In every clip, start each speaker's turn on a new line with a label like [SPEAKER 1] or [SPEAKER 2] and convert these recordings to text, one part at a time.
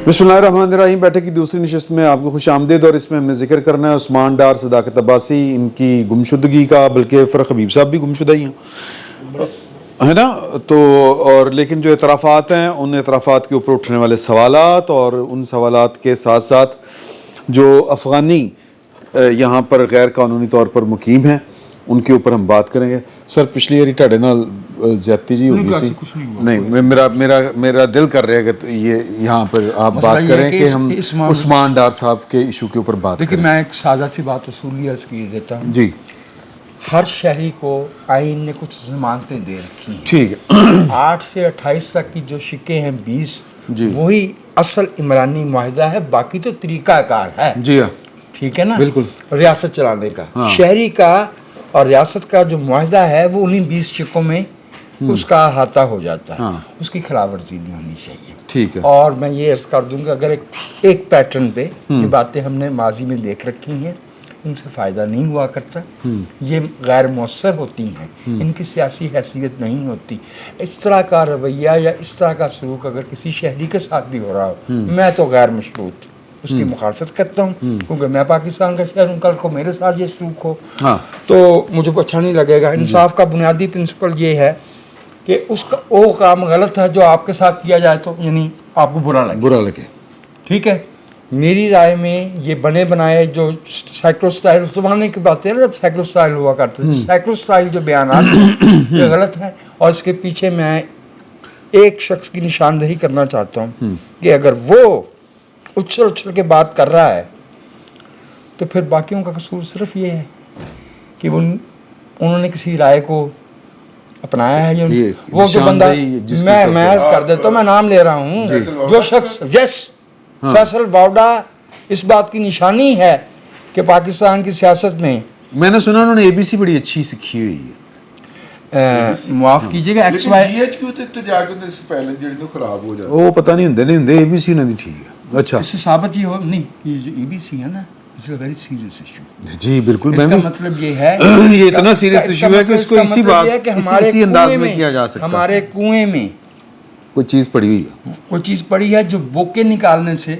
[SPEAKER 1] बिस्मिल्लाहिर्रहमानिर्रहीम। बैठक की दूसरी नशिस्त में आपको खुश आमदीद। और इसमें हमने जिक्र करना है उस्मान डार, सदाकत अब्बासी, इनकी गुमशुदगी का, बल्कि फ़रख हबीब साहब भी गुमशुदा ही हैं, है ना। तो और लेकिन जो एतराफ़ात हैं, उन एतराफ़ात के ऊपर उठने वाले सवालात और उन सवालात के साथ साथ जो अफ़गानी यहाँ पर गैर कानूनी तौर पर मुकीम हैं, उनके ऊपर हम बात करेंगे। सर पिछली बारी ਤੁਹਾਡੇ ਨਾਲ ज़्यादती जी होगी सी नहीं, मेरा दिल कर रहा है कि ये यहाँ पर आप बात करें कि हम उस्मान डार साहब के इशू के ऊपर बात करें।
[SPEAKER 2] देखिए, मैं एक सादा सी बात असूली अर्ज़ किए देता हूँ
[SPEAKER 1] जी।
[SPEAKER 2] हर शहरी को आइन ने कुछ ज़मानतें दे रखी हैं,
[SPEAKER 1] ठीक है।
[SPEAKER 2] 8 से 28 तक की जो शिक्के हैं 20
[SPEAKER 1] जी।
[SPEAKER 2] वही असल इमरानी माहिदा है, बाकी तो तरीक़ाकार है।
[SPEAKER 1] जी हाँ,
[SPEAKER 2] ठीक है ना,
[SPEAKER 1] बिल्कुल।
[SPEAKER 2] रियासत चलाने का
[SPEAKER 1] हाँ।
[SPEAKER 2] शहरी का और रियासत का जो माहिदा है वो उन्हीं 20 शिक्कों में उसका अहाता हो जाता है।
[SPEAKER 1] हाँ।
[SPEAKER 2] उसकी खिलाफ वर्जी नहीं होनी चाहिए।
[SPEAKER 1] ठीक है।
[SPEAKER 2] और मैं ये अर्ज़ कर दूंगा, अगर एक पैटर्न पे ये बातें हमने माजी में देख रखी हैं, इनसे फ़ायदा नहीं हुआ करता, ये गैर मौसर होती हैं, इनकी सियासी हैसियत नहीं होती। इस तरह का रवैया या इस तरह का सलूक अगर किसी शहरी के साथ भी हो रहा हो, मैं तो गैर मशरूत उसकी मुखालफत करता हूँ, क्योंकि मैं पाकिस्तान का शहर हूँ। कल को मेरे साथ ये सलूक हो तो मुझे अच्छा नहीं लगेगा। इंसाफ का बुनियादी प्रिंसिपल ये है कि उसका वो काम गलत है जो आपके साथ किया जाए तो यानी आपको बुरा लगे। ठीक है, मेरी राय में ये बने बनाए जो साइक्लो स्टाइल, उस ज़माने की बात है जब साइक्लो स्टाइल हुआ करते थे, साइक्लो स्टाइल जो बयान ये गलत है। और इसके पीछे मैं एक शख्स की निशानदही करना चाहता हूँ कि अगर वो उछल के बात कर रहा है तो फिर बाकियों का कसूर सिर्फ ये है कि उन्होंने किसी राय को अपनाया है या वो जो बंदा, मैं कर देता हूँ, मैं नाम ले रहा हूँ, जो शख्स फैसल वावडा इस बात की निशानी है कि पाकिस्तान की सियासत में,
[SPEAKER 1] मैंने सुना उन्होंने ABC बड़ी अच्छी सीखी हुई है।
[SPEAKER 2] माफ कीजिएगा
[SPEAKER 1] खराब हो जाए वो पता नहीं होंगे ABC उन्होंने ठीक है। अच्छा,
[SPEAKER 2] इससे साबित ये हो नहीं, ये जो ABC है ना, it's a very serious issue.
[SPEAKER 1] जी बिल्कुल।
[SPEAKER 2] इसका मतलब ये है
[SPEAKER 1] ये इतना सीरियस इशू है कि इसको इसी बात
[SPEAKER 2] कि हमारे
[SPEAKER 1] इसी अंदाज में किया जा सकता है।
[SPEAKER 2] हमारे कुएं में
[SPEAKER 1] कोई चीज़ पड़ी हुई है,
[SPEAKER 2] कोई चीज़ पड़ी है जो बोके निकालने से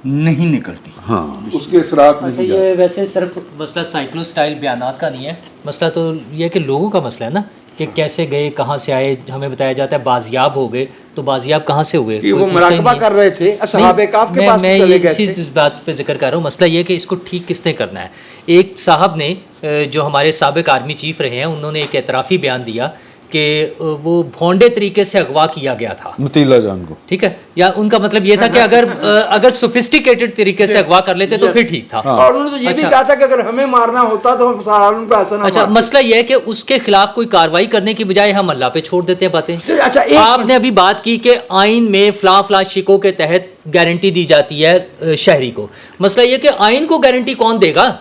[SPEAKER 2] नहीं निकलती।
[SPEAKER 1] हाँ, उसके असरात
[SPEAKER 3] अच्छा, ये वैसे सिर्फ मसला साइक्लो स्टाइल बयानात का नहीं है, मसला तो ये है कि लोगों का मसला है ना, कि कैसे गए, कहाँ से आए। हमें बताया जाता है बाजियाब हो गए, तो बाजियाब कहाँ से हुए?
[SPEAKER 2] वो मुराकबा कर रहे थे, असहाबे काफ के पास चले गए थे।
[SPEAKER 3] इसी बात पे जिक्र कर रहा हूँ। मसला ये है कि इसको ठीक किसने करना है। एक साहब ने जो हमारे साबिक आर्मी चीफ रहे हैं, उन्होंने एक एतराफ़ी बयान दिया कि वो भोंडे तरीके से अगवा किया गया था
[SPEAKER 1] मुतीला जान को।
[SPEAKER 3] ठीक है, या उनका मतलब ये था कि अगर सोफिस्टिकेटेड तरीके से अगवा कर लेते तो फिर ठीक था।
[SPEAKER 2] और उन्होंने तो ये भी कहा था कि अगर हमें मारना होता तो हम सहारन पे ऐसा ना।
[SPEAKER 3] अच्छा, मसला ये है कि उसके खिलाफ कोई कार्रवाई करने की बजाय हम अल्लाह पे छोड़ देते हैं बातें।
[SPEAKER 2] अच्छा,
[SPEAKER 3] आपने अभी बात की कि आइन में फला शिकों के तहत गारंटी दी जाती है शहरी को। मसला ये कि आइन को गारंटी कौन देगा?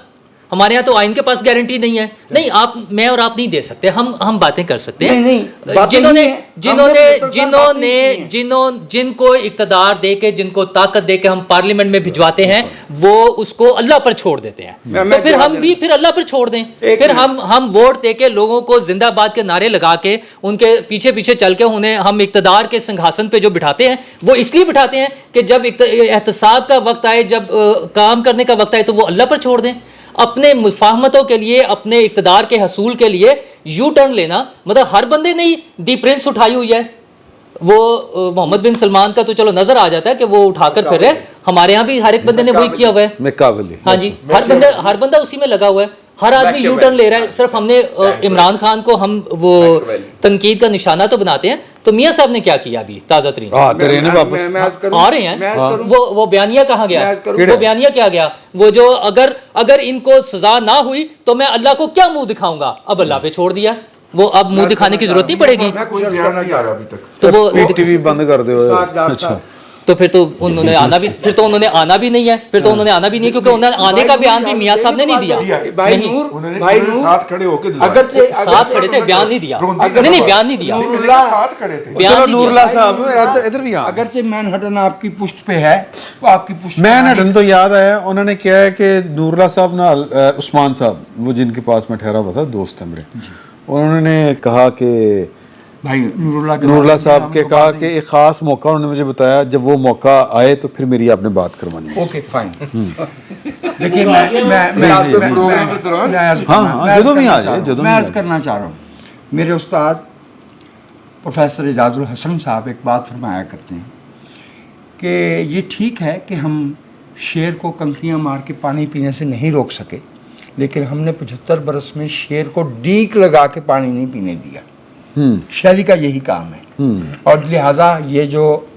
[SPEAKER 3] हमारे यहाँ तो आइन के पास गारंटी नहीं है। नहीं, आप, मैं और आप नहीं दे सकते, हम बातें कर सकते हैं। जिनको इक़्तिदार दे के, जिनको ताकत दे के हम पार्लियामेंट में भिजवाते हैं, वो उसको अल्लाह पर छोड़ देते हैं। तो फिर हम भी फिर अल्लाह पर छोड़ दें। फिर हम वोट दे के लोगों को जिंदाबाद के नारे लगा के उनके पीछे पीछे चल के उन्हें हम इक़्तिदार के सिंहासन पे जो बिठाते हैं, वो इसलिए बिठाते हैं कि जब एहतसाब का वक्त आए, जब काम करने का वक्त आए, तो वो अल्लाह पर छोड़ दें। अपने मुफाहमतों के लिए, अपने इक़्तिदार के हसूल के लिए यू टर्न लेना, मतलब हर बंदे ने दी प्रिंस उठाई हुई है। वो मोहम्मद बिन सलमान का तो चलो नजर आ जाता है कि वो उठाकर फिर रहे, हमारे यहाँ भी हर एक बंदे ने वही किया हुआ है। हाँ जी, हर बंदा उसी में लगा हुआ है, हर आदमी यू टर्न ले रहा है। सिर्फ हमने इमरान खान को हम वो तनकीद का निशाना तो बनाते हैं, तो मियाँ साहब ने क्या किया अभी ताज़ा तरीन आ रहे हैं, वो बयानिया कहाँ गया? वो बयानिया क्या गया? वो जो अगर इनको सजा ना हुई तो मैं अल्लाह को क्या मुंह दिखाऊंगा? अब अल्लाह पे छोड़ दिया, वो अब मुंह दिखाने की जरूरत नहीं पड़ेगी। तो वो
[SPEAKER 1] टीवी बंद कर दो। अच्छा,
[SPEAKER 3] तो फिर तो उन्होंने आना भी नहीं है, क्योंकि उन्होंने आने का बयान भी मियाँ साहब ने नहीं दिया।
[SPEAKER 1] साथ खड़े होके
[SPEAKER 3] साथ खड़े थे, बयान नहीं दिया। नहीं, बयान नहीं दिया।
[SPEAKER 1] नूरुल्लाह साहब इधर भी,
[SPEAKER 2] अगरचे मैनहट्टन आपकी पुष्ट पे है, वो आपकी पुष्ट
[SPEAKER 1] मैनहट्टन तो याद आया, उन्होंने क्या है कि नूरुल्लाह साहब ना, उस्मान साहब, वो जिनके पास मैं ठहरा हुआ था, दोस्त है मेरे, उन्होंने कहा कि
[SPEAKER 2] भाई नूरुल्लाह
[SPEAKER 1] नूरुल्लाह साहब के कहा कि एक खास मौका उन्होंने मुझे बताया, जब वो मौका आए तो फिर मेरी आपने बात करवानी है।
[SPEAKER 2] Okay fine. देखिए मैं अर्ज करना चाह रहा हूँ, मेरे उस्ताद प्रोफेसर एजाजुल हसन साहब एक बात फरमाया करते हैं कि ये ठीक है कि हम शेर को कंकरियाँ मार के पानी पीने से नहीं रोक सके, लेकिन हमने 75 बरस में शेर को डीक लगा के पानी नहीं पीने दिया। शहरी का यही काम है, और लिहाजा ये जो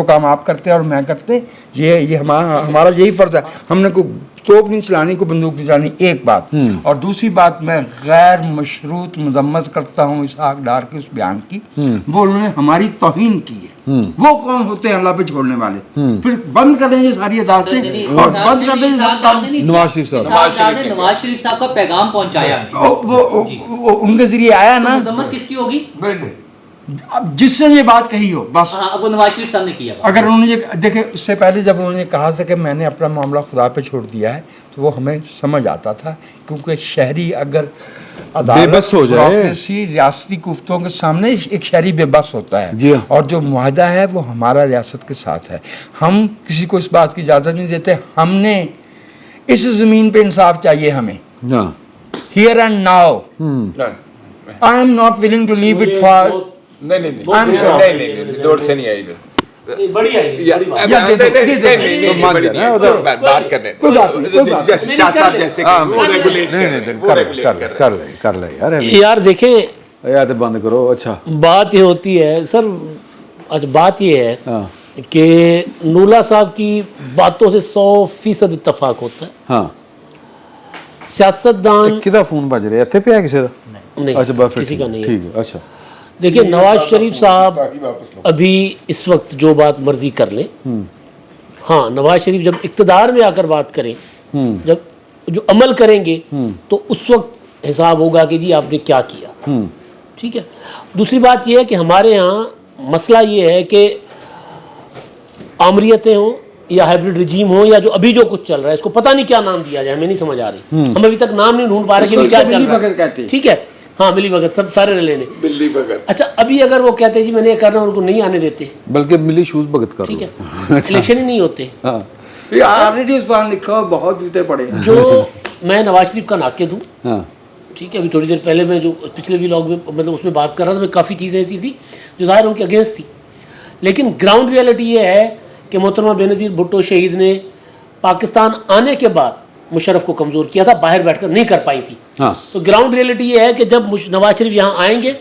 [SPEAKER 2] काम आप करते हैं और मैं करते, ये हमारा यही फर्ज है। हमने को तोप नहीं चलानी, को बंदूक नहीं चलानी, एक बात। और दूसरी बात, मैं गैर मशरूत मजम्मत करता हूँ इसहाक डार के उस बयान की, वो उन्होंने हमारी तौहीन की है। वो कौन होते हैं अल्लाह पे छोड़ने वाले? फिर बंद कर देंगे सारी अदालतें और बंद कर देंगे सब काम।
[SPEAKER 1] नवाज शरीफ साहब,
[SPEAKER 3] नवाज शरीफ साहब का पैगाम पहुंचाया,
[SPEAKER 2] वो उनके जरिए आया ना।
[SPEAKER 3] मजम्मत किसकी होगी?
[SPEAKER 2] अब जिससे ये बात कही हो बस।
[SPEAKER 3] हाँ, वो नवाज शरीफ साहब ने किया।
[SPEAKER 2] अगर उन्होंने ये देखे, इससे पहले जब उन्होंने कहा था कि मैंने अपना मामला खुदा पे छोड़ दिया है, तो वो हमें समझ आता था, क्योंकि शहरी अगर
[SPEAKER 1] बेबस हो जाए,
[SPEAKER 2] ब्यूरोक्रेसी रियासती कुफ्तों के सामने एक शहरी बेबस होता
[SPEAKER 1] जी
[SPEAKER 2] है।
[SPEAKER 1] हाँ।
[SPEAKER 2] और जो मुआहदा है वो हमारा रियासत के साथ है, हम किसी को इस बात की इजाज़त नहीं देते। हमने इस ज़मीन पे इंसाफ चाहिए हमें, here and now. I am not willing to leave it for
[SPEAKER 4] नहीं दौड़ से नहीं आई
[SPEAKER 5] बढ़िया है,
[SPEAKER 4] बात करने
[SPEAKER 1] कर ले यार,
[SPEAKER 5] यार देखें
[SPEAKER 1] याद बंद करो। अच्छा,
[SPEAKER 5] बात ये होती है सर, अच्छा बात ये है कि नूरुल्लाह साहब की बातों से 100% इत्तफाक होता है।
[SPEAKER 1] हाँ,
[SPEAKER 5] सियासतदान
[SPEAKER 1] किदा फोन बज रहा है? इत्थे पे है किसी दा?
[SPEAKER 5] नहीं,
[SPEAKER 1] अच्छा, बस
[SPEAKER 5] किसी का नहीं है।
[SPEAKER 1] ठीक है। अच्छा,
[SPEAKER 5] देखिए नवाज शरीफ साहब अभी इस वक्त जो बात मर्जी कर लें, हाँ नवाज शरीफ जब इक्तदार में आकर बात करें, जब जो अमल करेंगे तो उस वक्त हिसाब होगा कि जी आपने क्या किया। ठीक है। दूसरी बात यह है कि हमारे यहाँ मसला ये है कि आमरीतें हों या हाइब्रिड रिजीम हो या जो अभी जो कुछ चल रहा है, इसको पता नहीं क्या नाम दिया जाए, हमें नहीं समझ आ रही। हम अभी तक नाम नहीं ढूंढ पा रहे कि क्या चल रहा है। ठीक है, हाँ मिली भगत सब सारे लेने
[SPEAKER 4] बिल्ली भगत।
[SPEAKER 5] अच्छा, अभी अगर वो कहते हैं जी मैंने ये करना, उनको नहीं आने देते,
[SPEAKER 1] बल्कि मिली शूज भगत कर।
[SPEAKER 5] ठीक है, इलेक्शन ही नहीं होते।
[SPEAKER 2] ऑलरेडी उस वहाँ लिखा हो, बहुत जूते पड़े।
[SPEAKER 5] जो मैं नवाज शरीफ का नाक़िद हूँ,
[SPEAKER 1] हाँ,
[SPEAKER 5] ठीक है। अभी थोड़ी देर पहले मैं जो पिछले व्लॉग में मतलब उसमें बात कर रहा था, मैं काफ़ी चीज़ें ऐसी थी जो ज़ाहिर उनके अगेंस्ट थी, लेकिन ग्राउंड रियलिटी ये है कि मोहतरमा बेनज़ीर भुट्टो शहीद ने पाकिस्तान आने के बाद मुशर्रफ को कमज़ोर किया था, बाहर बैठकर नहीं कर पाई थी।
[SPEAKER 1] हाँ।
[SPEAKER 5] तो ग्राउंड रियलिटी ये है कि जब नवाज शरीफ यहाँ आएंगे,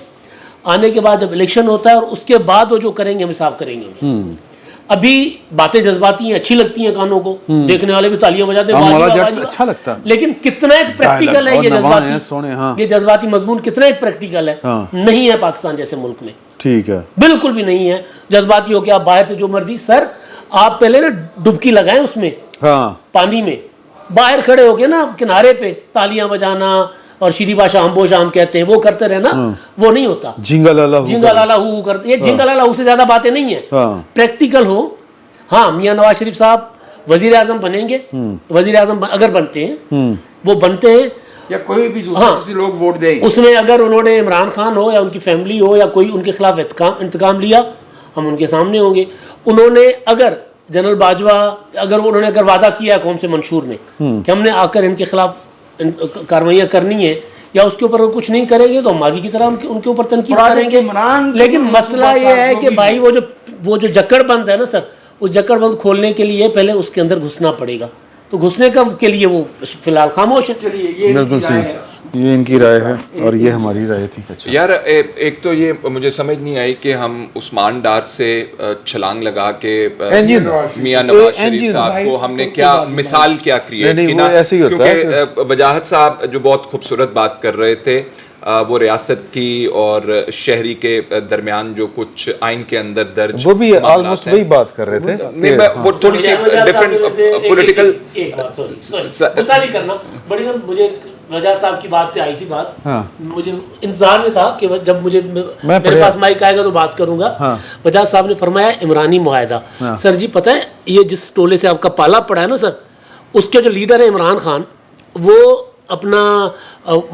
[SPEAKER 5] आने के बाद जब इलेक्शन होता है और उसके बाद वो जो करेंगे हम हिसाब करेंगे उनसे। अभी बातें जज्बाती हैं, अच्छी लगती हैं कानों को, देखने वाले भी तालियां बजाते हैं,
[SPEAKER 1] अच्छा लगता है,
[SPEAKER 5] लेकिन कितना एक प्रैक्टिकल है ये जज्बाती,
[SPEAKER 1] हाँ।
[SPEAKER 5] ये जज्बाती मजमून कितना एक प्रैक्टिकल है,
[SPEAKER 1] हाँ।
[SPEAKER 5] नहीं है पाकिस्तान जैसे मुल्क में।
[SPEAKER 1] ठीक है,
[SPEAKER 5] बिल्कुल भी नहीं है जज्बाती हो के आप बाहर से जो मर्जी। सर आप पहले ना डुबकी लगाएं उसमें,
[SPEAKER 1] हाँ,
[SPEAKER 5] पानी में, बाहर खड़े होके ना किनारे पे तालियां बजाना और श्री भाषा हम शाम कहते हैं, वो करते रहे ना, वो नहीं होता।
[SPEAKER 1] झिंगा लाला
[SPEAKER 5] हु करते, ये झिंगा लाला हु से ज्यादा बातें नहीं है, प्रैक्टिकल हो। हाँ, मियां नवाज शरीफ साहब वजीर आजम बनेंगे, वजीर आजम अगर बनते हैं, वो बनते हैं
[SPEAKER 2] या कोई भी दूसरे किसी लोग वोट दें,
[SPEAKER 5] उसमें अगर उन्होंने इमरान खान हो या उनकी फैमिली हो या कोई उनके खिलाफ इंतकाम लिया, हम उनके सामने होंगे। उन्होंने अगर जनरल बाजवा अगर वादा किया है कौम से मंशूर ने कि हमने आकर इनके खिलाफ कार्रवाइयाँ करनी है या उसके ऊपर कुछ नहीं करेंगे तो हम माजी की तरह उनके ऊपर तनकीद करेंगे। लेकिन मसला ये है कि भाई वो जो जकड़बंद है ना सर, उस जकड़बंद खोलने के लिए पहले उसके अंदर घुसना पड़ेगा, तो घुसने के लिए वो फिलहाल खामोश है।
[SPEAKER 1] बिल्कुल सही, ये इनकी राय है और ये हमारी राय थी। अच्छा
[SPEAKER 4] यार, एक तो ये मुझे समझ नहीं आई कि हम उस्मान डार से छलांग लगा के मियां नवाज शरीफ साहब को हमने क्या मिसाल क्या क्रिएट की ना, क्योंकि वजाहत साहब जो बहुत खूबसूरत बात कर रहे थे, वो रियासत की और शहरी के दरमियान जो कुछ आइन के अंदर दर्ज,
[SPEAKER 1] वो भी ऑलमोस्ट वही बात कर रहे थे।
[SPEAKER 4] नहीं, मैं वो थोड़ी सी डिफरेंट पॉलिटिकल
[SPEAKER 5] करना बड़ी ना, मुझे वजह साहब की बात पे आई थी बात। हाँ। मुझे इंतजार में था कि जब मेरे पास माइक आएगा तो बात करूंगा। हाँ। वजह साहब ने फरमाया इमरानी मुआहदा। हाँ। सर जी पता है ये जिस टोले से आपका पाला पड़ा है ना सर, उसके जो लीडर है इमरान खान, वो अपना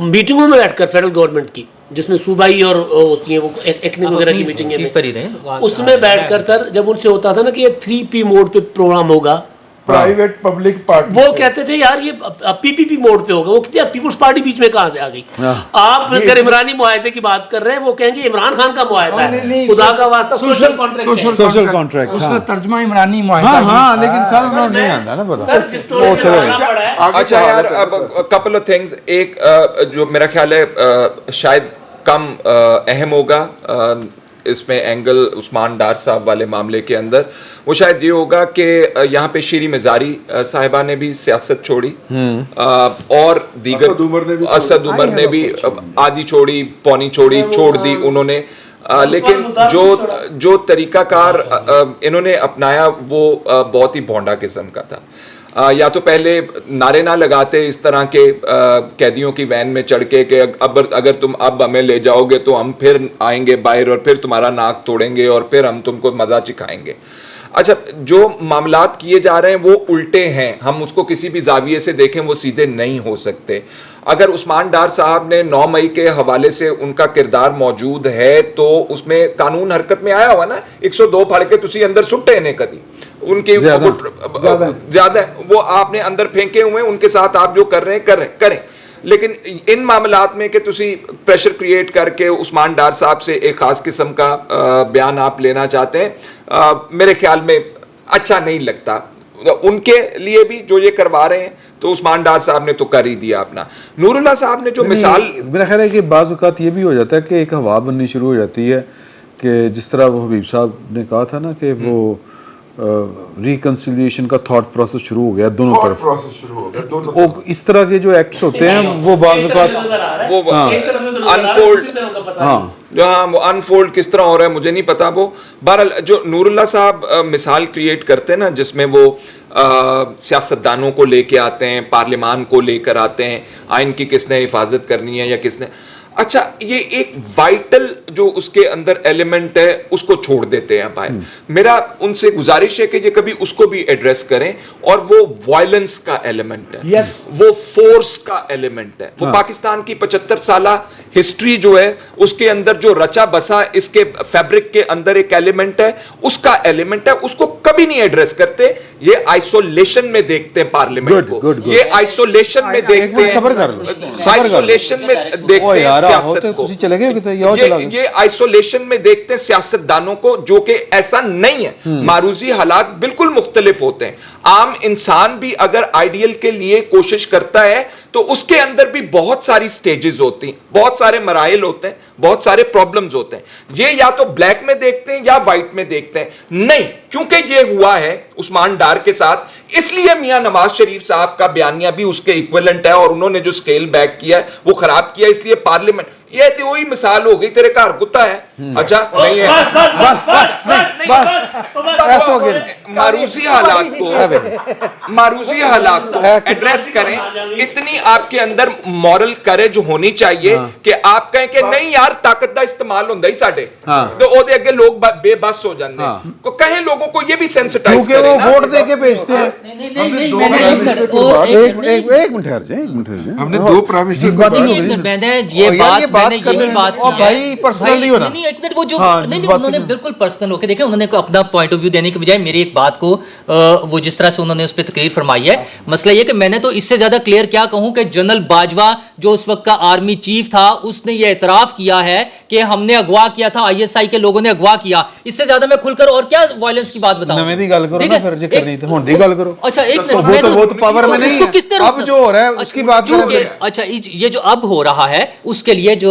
[SPEAKER 5] मीटिंगों में बैठकर फेडरल गवर्नमेंट की, जिसमें सूबाई और होती हैं वो एक्निक वगैरह की मीटिंगें
[SPEAKER 3] सीट पर ही रहे तो
[SPEAKER 5] उसमें बैठकर सर जब उनसे होता था ना कि ये 3P मोड पे प्रोग्राम होगा,
[SPEAKER 6] प्राइवेट पब्लिक पार्टी,
[SPEAKER 5] वो कहते थे यार ये PPP मोड पे होगा। वो कहते हैं पीपुल्स पार्टी बीच में कहाँ से आ गई? आप अगर इमरानी मुआहदे की बात कर रहे हैं, वो कहेंगे इमरान खान का मुआहदा है, खुदा का वास्ता सोशल कॉन्ट्रैक्ट है।
[SPEAKER 1] सोशल कॉन्ट्रैक्ट,
[SPEAKER 2] उसका तर्जमा इमरानी मुआहदा
[SPEAKER 1] हाँ
[SPEAKER 2] ही
[SPEAKER 1] हाँ,
[SPEAKER 2] था।
[SPEAKER 1] लेकिन सारा उन्होंने नहीं आता ना पता।
[SPEAKER 5] सर जिस स्टोरी में डालना पड़ा है,
[SPEAKER 4] अच्छा यार, अब कपल ऑफ थिंग्स, एक जो मेरा ख्याल है शायद कम अहम होगा इसमें एंगल उस्मान डार साहब वाले मामले के अंदर, वो शायद ये होगा कि यहाँ पे शीरी मज़ारी साहिबा ने भी सियासत छोड़ी और दीगर असद उमर ने भी आधी छोड़ी, पौनी छोड़ी, छोड़ दी उन्होंने। लेकिन जो तरीकाकार इन्होंने अपनाया वो बहुत ही भोंडा किस्म का था। या तो पहले नारे ना लगाते इस तरह के कैदियों की वैन में चढ़ के कि अब अगर तुम अब हमें ले जाओगे तो हम फिर आएंगे बाहर और फिर तुम्हारा नाक तोड़ेंगे और फिर हम तुमको मज़ा चिखाएंगे। अच्छा, जो मामलात किए जा रहे हैं वो उल्टे हैं, हम उसको किसी भी जाविये से देखें वो सीधे नहीं हो सकते। अगर उस्मान डार साहब ने 9 मई के हवाले से उनका किरदार मौजूद है तो उसमें कानून हरकत में आया हुआ ना, 102 फाड़ के तुसी अंदर सुट्टे ने कदी उनके ज्यादा है, वो आपने अंदर फेंके हुए हैं, उनके साथ आप जो कर रहे हैं करें। लेकिन इन मामलात में कि तुसी प्रेशर क्रिएट करके उस्मान डार साहब से एक खास किस्म का बयान आप लेना चाहते हैं, मेरे ख्याल में अच्छा नहीं लगता उनके लिए भी जो ये करवा रहे हैं। तो उस्मान डार साहब ने तो कर ही दिया अपना। नूरुल्लाह साहब ने जो मिसाल,
[SPEAKER 1] मेरा ख्याल है कि बाज़ औक़ात ये भी हो जाता है कि एक हवा बननी शुरू हो जाती है कि जिस तरह वो हबीब साहब ने कहा था ना कि वो रिकंसिलिएशन का थॉट प्रोसेस शुरू हो गया दोनों तरफ, वो इस तरह के जो एक्ट्स होते हैं वो बाज़ औक़ात
[SPEAKER 4] वो अनफोल्ड किस तरह हो रहा है मुझे नहीं पता। वो बहरहाल जो नूरुल्लाह साहब मिसाल क्रिएट करते हैं ना, जिसमें वो सियासतदानों को लेके आते हैं, पार्लियामान को लेकर आते हैं, आइन की किसने हिफाजत करनी है या किसने, अच्छा ये एक वाइटल जो उसके अंदर एलिमेंट है उसको छोड़ देते हैं बाहर। मेरा उनसे गुजारिश है कि ये कभी उसको भी एड्रेस करें, और वो वायलेंस का एलिमेंट है, वो फोर्स का एलिमेंट है, वो पाकिस्तान की 75 साल हिस्ट्री जो है उसके अंदर जो रचा बसा इसके फैब्रिक के अंदर एक एलिमेंट है, उसका एलिमेंट है, उसको कभी नहीं एड्रेस करते। ये आइसोलेशन में देखते हैं पार्लियामेंट को, ये आइसोलेशन में देखते हैं, आइसोलेशन में देखते हैं सियासत को, ये आइसोलेशन में देखते हैं सियासतदानों को, जो कि ऐसा नहीं है। मारूजी हालात बिल्कुल मुख्तलिफ होते हैं। आम इंसान भी अगर आइडियल के लिए कोशिश करता है तो उसके अंदर भी बहुत सारी स्टेजेस होती हैं, बहुत सारे मराइल होते हैं, बहुत सारे प्रॉब्लम्स होते हैं। ये या तो ब्लैक में देखते हैं या व्हाइट में देखते हैं, नहीं, क्योंकि ये हुआ है उस्मान डार के साथ, इसलिए मियां नवाज शरीफ साहब का बयानिया भी उसके इक्विवेलेंट है, और उन्होंने जो स्केल बैक किया है वो खराब किया, इसलिए पार्लियामेंट, ये तो वही मिसाल हो गई, तेरे घर कुत्ता है, अच्छा नहीं है, मारूजी हालात को एड्रेस करें। इतनी आपके अंदर मॉरल करेज होनी चाहिए कि आप कहें कि नहीं यार ताकत का इस्तेमाल होता ही साडे, तो ओदे अगे लोग बेबस हो जाते हैं, तो कहें लोगों को ये भी सेंसिटाइज करें ना,
[SPEAKER 1] वोट दे के भेजते हैं। एक मिनट ठहर जाए,
[SPEAKER 6] हमने 2 प्राइम मिनिस्टर
[SPEAKER 3] उन्होंने बिल्कुल पर्सनल होकर देखे, उन्होंने अपना पॉइंट ऑफ व्यू देने के बजाय मेरी एक बात को वो जिस तरह से उन्होंने उस पर तकरीर फरमाई है, मसला ये कि मैंने तो इससे ज्यादा क्लियर क्या कहूं कि जनरल बाजवा जो उस वक्त का आर्मी चीफ था उसने ये एतराफ किया है कि हमने अगवा किया था, ISI के लोगों ने अगवा किया। इससे ज्यादा मैं खुलकर और क्या वायलेंस की बात बताऊं?
[SPEAKER 1] नवें दी गल करो ना, फिर जे करनी तो हुन दी गल करो।
[SPEAKER 3] अच्छा एक
[SPEAKER 1] मिनट, वो तो पावर में नहीं है, अब जो हो रहा है उसकी बात करें।
[SPEAKER 3] अच्छा ये जो अब हो रहा है उसके लिए जो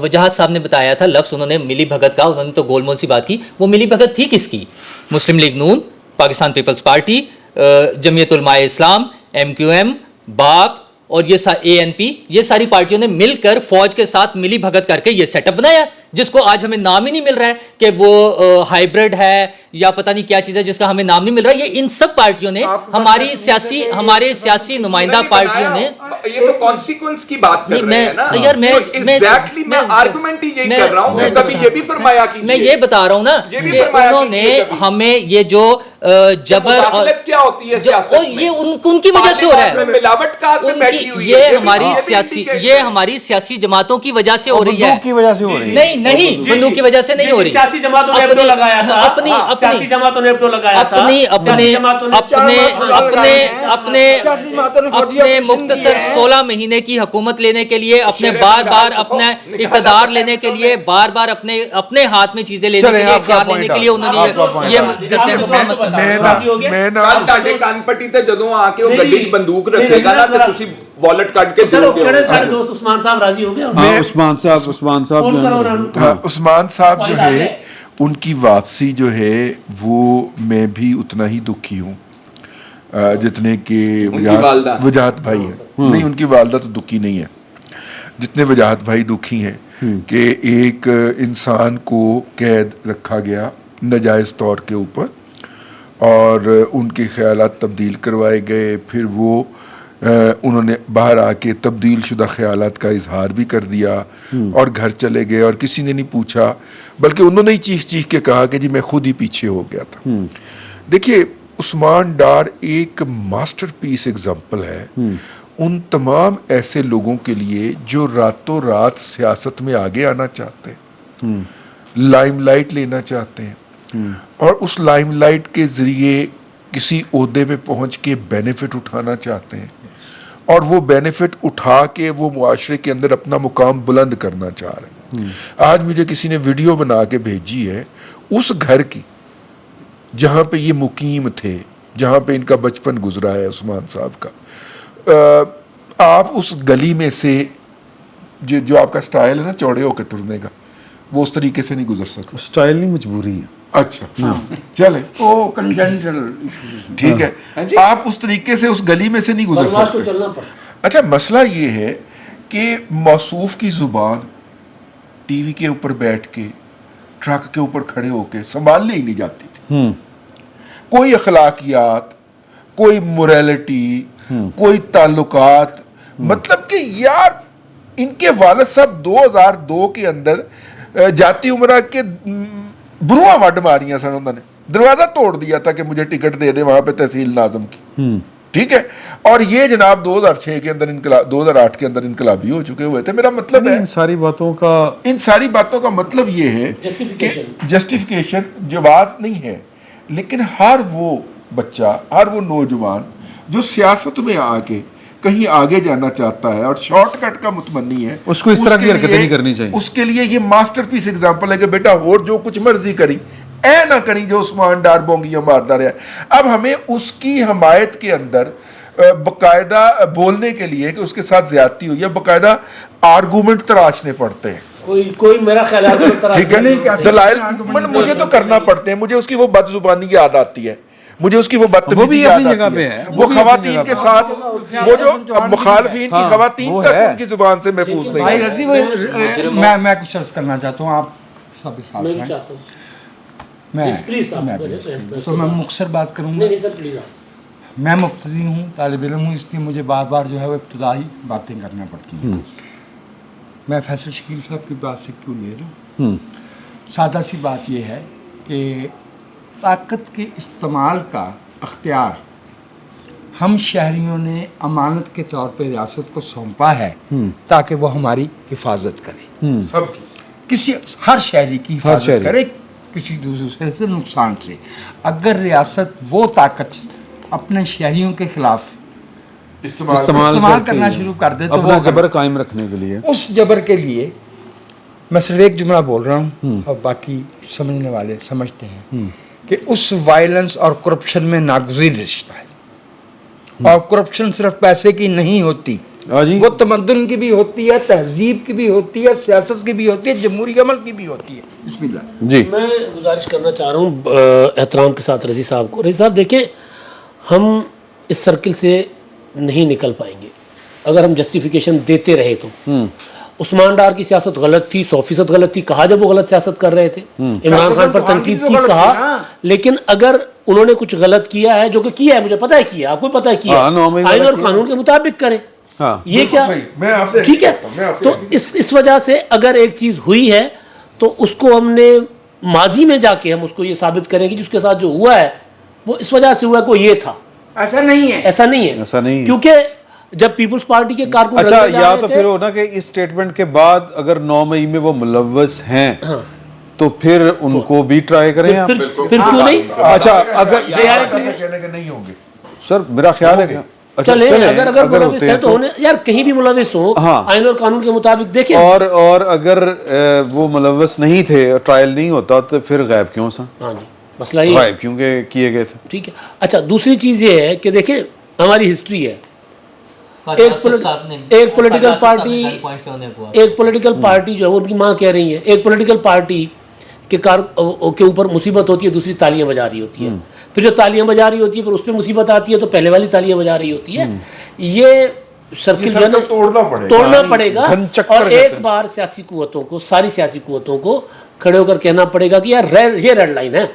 [SPEAKER 3] वजाहत साहब ने बताया था लफ्ज़, उन्होंने मिली भगत का, उन्होंने तो गोलमोल सी बात की। वो मिली भगत थी किसकी? मुस्लिम लीग नून, पाकिस्तान पीपल्स पार्टी, जमीयत उलमाए इस्लाम, MQM, बाप और ये ANP, ये सारी पार्टियों ने मिलकर फौज के साथ मिली भगत करके ये सेटअप बनाया, जिसको आज हमें नाम ही नहीं मिल रहा है कि वो हाइब्रिड है या पता नहीं क्या चीज़ है जिसका हमें नाम नहीं मिल रहा है। ये इन सब पार्टियों ने, हमारे सियासी नुमाइंदा पार्टियों ने
[SPEAKER 4] ये तो कॉन्सिक्वेंस की बात कर रहे हैं ना
[SPEAKER 3] यार मैं
[SPEAKER 4] एग्जैक्टली मैं आर्गुमेंट ही यही कर रहा हूँ, कभी ये भी फरमाया कीजिए।
[SPEAKER 3] मैं ये बता रहा हूँ ना
[SPEAKER 4] ये भी
[SPEAKER 3] कि
[SPEAKER 4] फरमाया
[SPEAKER 3] उन्होंने
[SPEAKER 4] कीजिए कभी।
[SPEAKER 3] हमें ये जो जबर और
[SPEAKER 4] मुदाखलत क्या होती है सियासत में?
[SPEAKER 3] ये उनकी वजह से हो रहा है,
[SPEAKER 4] मिलावट का आग में बैठी हुई है,
[SPEAKER 3] ये
[SPEAKER 4] भी
[SPEAKER 3] हमारी
[SPEAKER 4] सियासी
[SPEAKER 3] ये हमारी सियासी जमातों की वजह से हो रही है,
[SPEAKER 1] बंदूक की वजह से हो रही है।
[SPEAKER 3] नहीं बंदूक की वजह से नहीं हो रही,
[SPEAKER 5] सियासी जमातों ने एब्डो लगाया था, सियासी जमातों ने एब्डो लगाया था,
[SPEAKER 3] अपने मुख्तसर 16 महीने की हुकूमत लेने के लिए, अपने बार अपना इक़्तिदार लेने के लिए, बार अपने हाथ में चीजें लेने के लिए, इख्तियार लेने के लिए उन्होंने ये
[SPEAKER 6] मैं ना
[SPEAKER 4] ਤੁਹਾਡੇ ਕੰਨ ਪੱਟੀ ਤੇ ਜਦੋਂ ਆ ਕੇ ਉਹ ਗੱਡੀ 'ਚ ਬੰਦੂਕ ਰੱਖੇਗਾ ਨਾ ਤੇ ਤੁਸੀਂ ਵਾਲਟ ਕੱਢ ਕੇ
[SPEAKER 5] चलो
[SPEAKER 4] ਦਿਓਗੇ।
[SPEAKER 5] कड़े सारे दोस्त उस्मान साहब राजी हो गए।
[SPEAKER 1] हाँ, उस्मान साहब
[SPEAKER 5] फोन करो उन्होंने।
[SPEAKER 6] हाँ, उस्मान साहब जो
[SPEAKER 5] फायदा
[SPEAKER 6] है
[SPEAKER 5] है।
[SPEAKER 6] उनकी वापसी जो है वो मैं भी उतना ही दुखी हूँ जितने के
[SPEAKER 4] वालदा।
[SPEAKER 6] वजाहत भाई है। नहीं, उनकी वालदा तो दुखी नहीं है, जितने वजाहत भाई दुखी हैं कि एक इंसान को कैद रखा गया नाजायज़ तौर के ऊपर और उनके ख्यालात तब्दील करवाए गए, फिर वो उन्होंने बाहर आके तब्दील शुदा ख्यालात का इजहार भी कर दिया और घर चले गए और किसी ने नहीं पूछा, बल्कि उन्होंने ही चीख के कहा कि जी मैं खुद ही पीछे हो गया था। देखिए, उस्मान डार एक मास्टरपीस एग्जाम्पल है उन तमाम ऐसे लोगों के लिए जो रातों रात सियासत में आगे आना चाहते हैं, लाइमलाइट लेना चाहते हैं और उस लाइमलाइट के ज़रिए किसी ओहदे पे पहुंच के बेनिफिट उठाना चाहते हैं और वो बेनिफिट उठा के वो मुआशरे के अंदर अपना मुकाम बुलंद करना चाह रहे हैं। आज मुझे किसी ने वीडियो बना के भेजी है उस घर की जहाँ पे ये मुकीम थे, जहाँ पे इनका बचपन गुजरा है उस्मान साहब का। आप उस गली में से जो आपका स्टाइल है ना चौड़े होकर टुरने का, वो उस तरीके से नहीं गुजर सकता।
[SPEAKER 1] स्टाइल नहीं, मजबूरी है।
[SPEAKER 6] अच्छा, चले,
[SPEAKER 2] वो कंजेंटल
[SPEAKER 6] ठीक है, आप उस तरीके से उस गली में से नहीं गुजर
[SPEAKER 5] बदमाश को
[SPEAKER 6] सकते।
[SPEAKER 5] चलना पड़ता।
[SPEAKER 6] अच्छा, मसला ये है कि मौसूफ की जुबान टीवी के ऊपर बैठ के ट्रक के ऊपर खड़े होके संभालने ही नहीं जाती थी। कोई अखलाकियात, कोई मोरालिटी, कोई ताल्लुकात, मतलब कि यार इनके वालिद साहब 2002 के अंदर जाती उमरा के बुरुआ वड मारियां सन, उन्होंने दरवाजा तोड़ दिया था कि मुझे टिकट दे दे वहां पे तहसील नाज़म की, ठीक है। और ये जनाब 2006 के अंदर 2008 के अंदर इनकलाबी हो चुके हुए थे। मेरा मतलब है
[SPEAKER 1] इन सारी बातों का मतलब ये है कि जस्टिफिकेशन जवाज नहीं है, लेकिन हर वो बच्चा, हर वो नौजवान जो सियासत में आके कहीं आगे जाना चाहता है और शॉर्टकट का मुतमन्नी है, उसको इस तरह की हरकतें नहीं करनी चाहिए।
[SPEAKER 6] उसके लिए ये मास्टरपीस एग्जांपल है कि बेटा और जो कुछ मर्जी करी ऐ ना करी जो उस्मान डार बोंगियां मारता रहा। अब हमें उसकी हमायत के अंदर बकायदा बोलने के लिए कि उसके साथ ज्यादती हुई है, बकायदा आर्गूमेंट तराशने पड़ते हैं।
[SPEAKER 5] कोई मेरा ख्याल है
[SPEAKER 6] ठीक है, दलाइल मुझे तो करना पड़ते हैं। मुझे उसकी वो बदजुबानी की याद आती है, मुझे उसकी वो बदतमीजी याद आती है, वो खवातीन के साथ वो जो मुखालफिन की खवातीन तक उनकी जुबान से महफूज नहीं
[SPEAKER 2] भाई
[SPEAKER 6] है।
[SPEAKER 2] रज़ी भाई, मैं कुछ अर्ज करना चाहता हूँ, आप सब साथ
[SPEAKER 5] मैं भी
[SPEAKER 2] हैं।
[SPEAKER 5] चाहता हूँ।
[SPEAKER 2] मैं
[SPEAKER 5] प्लीज
[SPEAKER 2] मैं तो मैं मुख्तसर बात करूँगा।
[SPEAKER 5] नहीं सर प्लीज
[SPEAKER 2] मैं मुब्तदी हूँ, तालिब इल्म हूँ, इसलिए मुझे बार बार जो है वो इब्तदाई बातें करना पड़ती हैं। मैं फैसल शकील साहब की बात से क्यों ले रहा हूँ? सादा सी बात यह है कि ताकत के इस्तेमाल का अख्तियार हम शहरियों ने अमानत के तौर पर रियासत को सौंपा है ताकि वो हमारी हिफाजत करे,
[SPEAKER 6] सब
[SPEAKER 2] किसी हर शहरी की हिफाजत करे किसी दूसरे से नुकसान से। अगर रियासत वो ताकत अपने शहरियों के खिलाफ इस्तेमाल करना शुरू कर दे तो
[SPEAKER 1] अपना जबर कायम रखने के लिए,
[SPEAKER 2] उस जबर के लिए मैं सिर्फ एक जुमला बोल रहा हूँ और बाकी समझने वाले समझते हैं कि उस वायलेंस और करप्शन में नागज़ीर रिश्ता है। और करप्शन सिर्फ पैसे की नहीं होती, वो तमद्दुन की भी होती है, तहजीब की भी होती है, सियासत की भी होती है, जमहूरी अमल की भी होती है। बिस्मिल्लाह
[SPEAKER 1] जी।
[SPEAKER 5] मैं गुजारिश करना चाह रहा हूँ एहतराम के साथ रज़ी साहब को। रज़ी साहब देखिए, हम इस सर्किल से नहीं निकल पाएंगे अगर हम जस्टिफिकेशन देते रहे तो। उस्मान डार की सियासत गलत थी, 100% गलत थी, कहा जब वो गलत सियासत कर रहे थे, इमरान खान पर तनकीद की कहा, लेकिन अगर उन्होंने कुछ गलत किया है, जो कि किया है, मुझे पता है किया, आपको पता है किया, आइन और कानून के मुताबिक करे।
[SPEAKER 1] ہاں
[SPEAKER 5] یہ کیا
[SPEAKER 6] میں آپ سے
[SPEAKER 5] ٹھیک ہے. تو اس وجہ سے اگر ایک چیز ہوئی ہے تو اس کو ہم نے ماضی میں جا کے ہم اس کو یہ ثابت کریں کہ جس کے ساتھ جو ہوا ہے وہ اس وجہ سے ہوا کہ وہ یہ تھا.
[SPEAKER 2] ایسا نہیں ہے.
[SPEAKER 5] ایسا نہیں ہے.
[SPEAKER 1] ایسا نہیں ہے.
[SPEAKER 5] کیونکہ جب پیپلز پارٹی کے کارکن
[SPEAKER 1] اچھا یا تو پھر ہونا کہ اس سٹیٹمنٹ کے بعد اگر 9 مئی میں وہ ملوث ہیں تو پھر ان کو بھی ٹرائی کریں آپ.
[SPEAKER 5] پھر کیوں نہیں.
[SPEAKER 1] اچھا اگر
[SPEAKER 6] کہنے کے نہیں ہوں گے
[SPEAKER 1] سر میرا خیال ہے کہ
[SPEAKER 5] چلے اگر ملوث ہے تو ہونے یار کہیں بھی ملوث ہو آئین اور قانون کے مطابق دیکھیں.
[SPEAKER 1] اور اگر وہ ملوث نہیں تھے ٹرائل نہیں ہوتا تو پھر غائب کیوں سا.
[SPEAKER 5] ہاں جی مسئلہ یہ
[SPEAKER 1] غائب کیوں کہ کیے گئے تھے.
[SPEAKER 5] ٹھیک ہے. اچھا دوسری چیز یہ ہے کہ دیکھیں ہماری ہسٹری ہے. ایک پولیٹیکل پارٹی جو ہے وہ ان کی ماں کہہ رہی ہے ایک پولیٹیکل پارٹی کے اوپر مصیبت ہوتی ہے دوسری تالیاں بجا رہی ہوتی ہے. پھر جو تالیاں بجا رہی ہوتی ہے پھر اس پہ مصیبت آتی ہے تو پہلے والی تالیاں بجا رہی ہوتی ہے. یہ سرکل جو ہے نا توڑنا پڑے گا اور ایک بار سیاسی قوتوں کو ساری سیاسی قوتوں کو کھڑے ہو کر کہنا پڑے گا کہ یار یہ ریڈ لائن ہے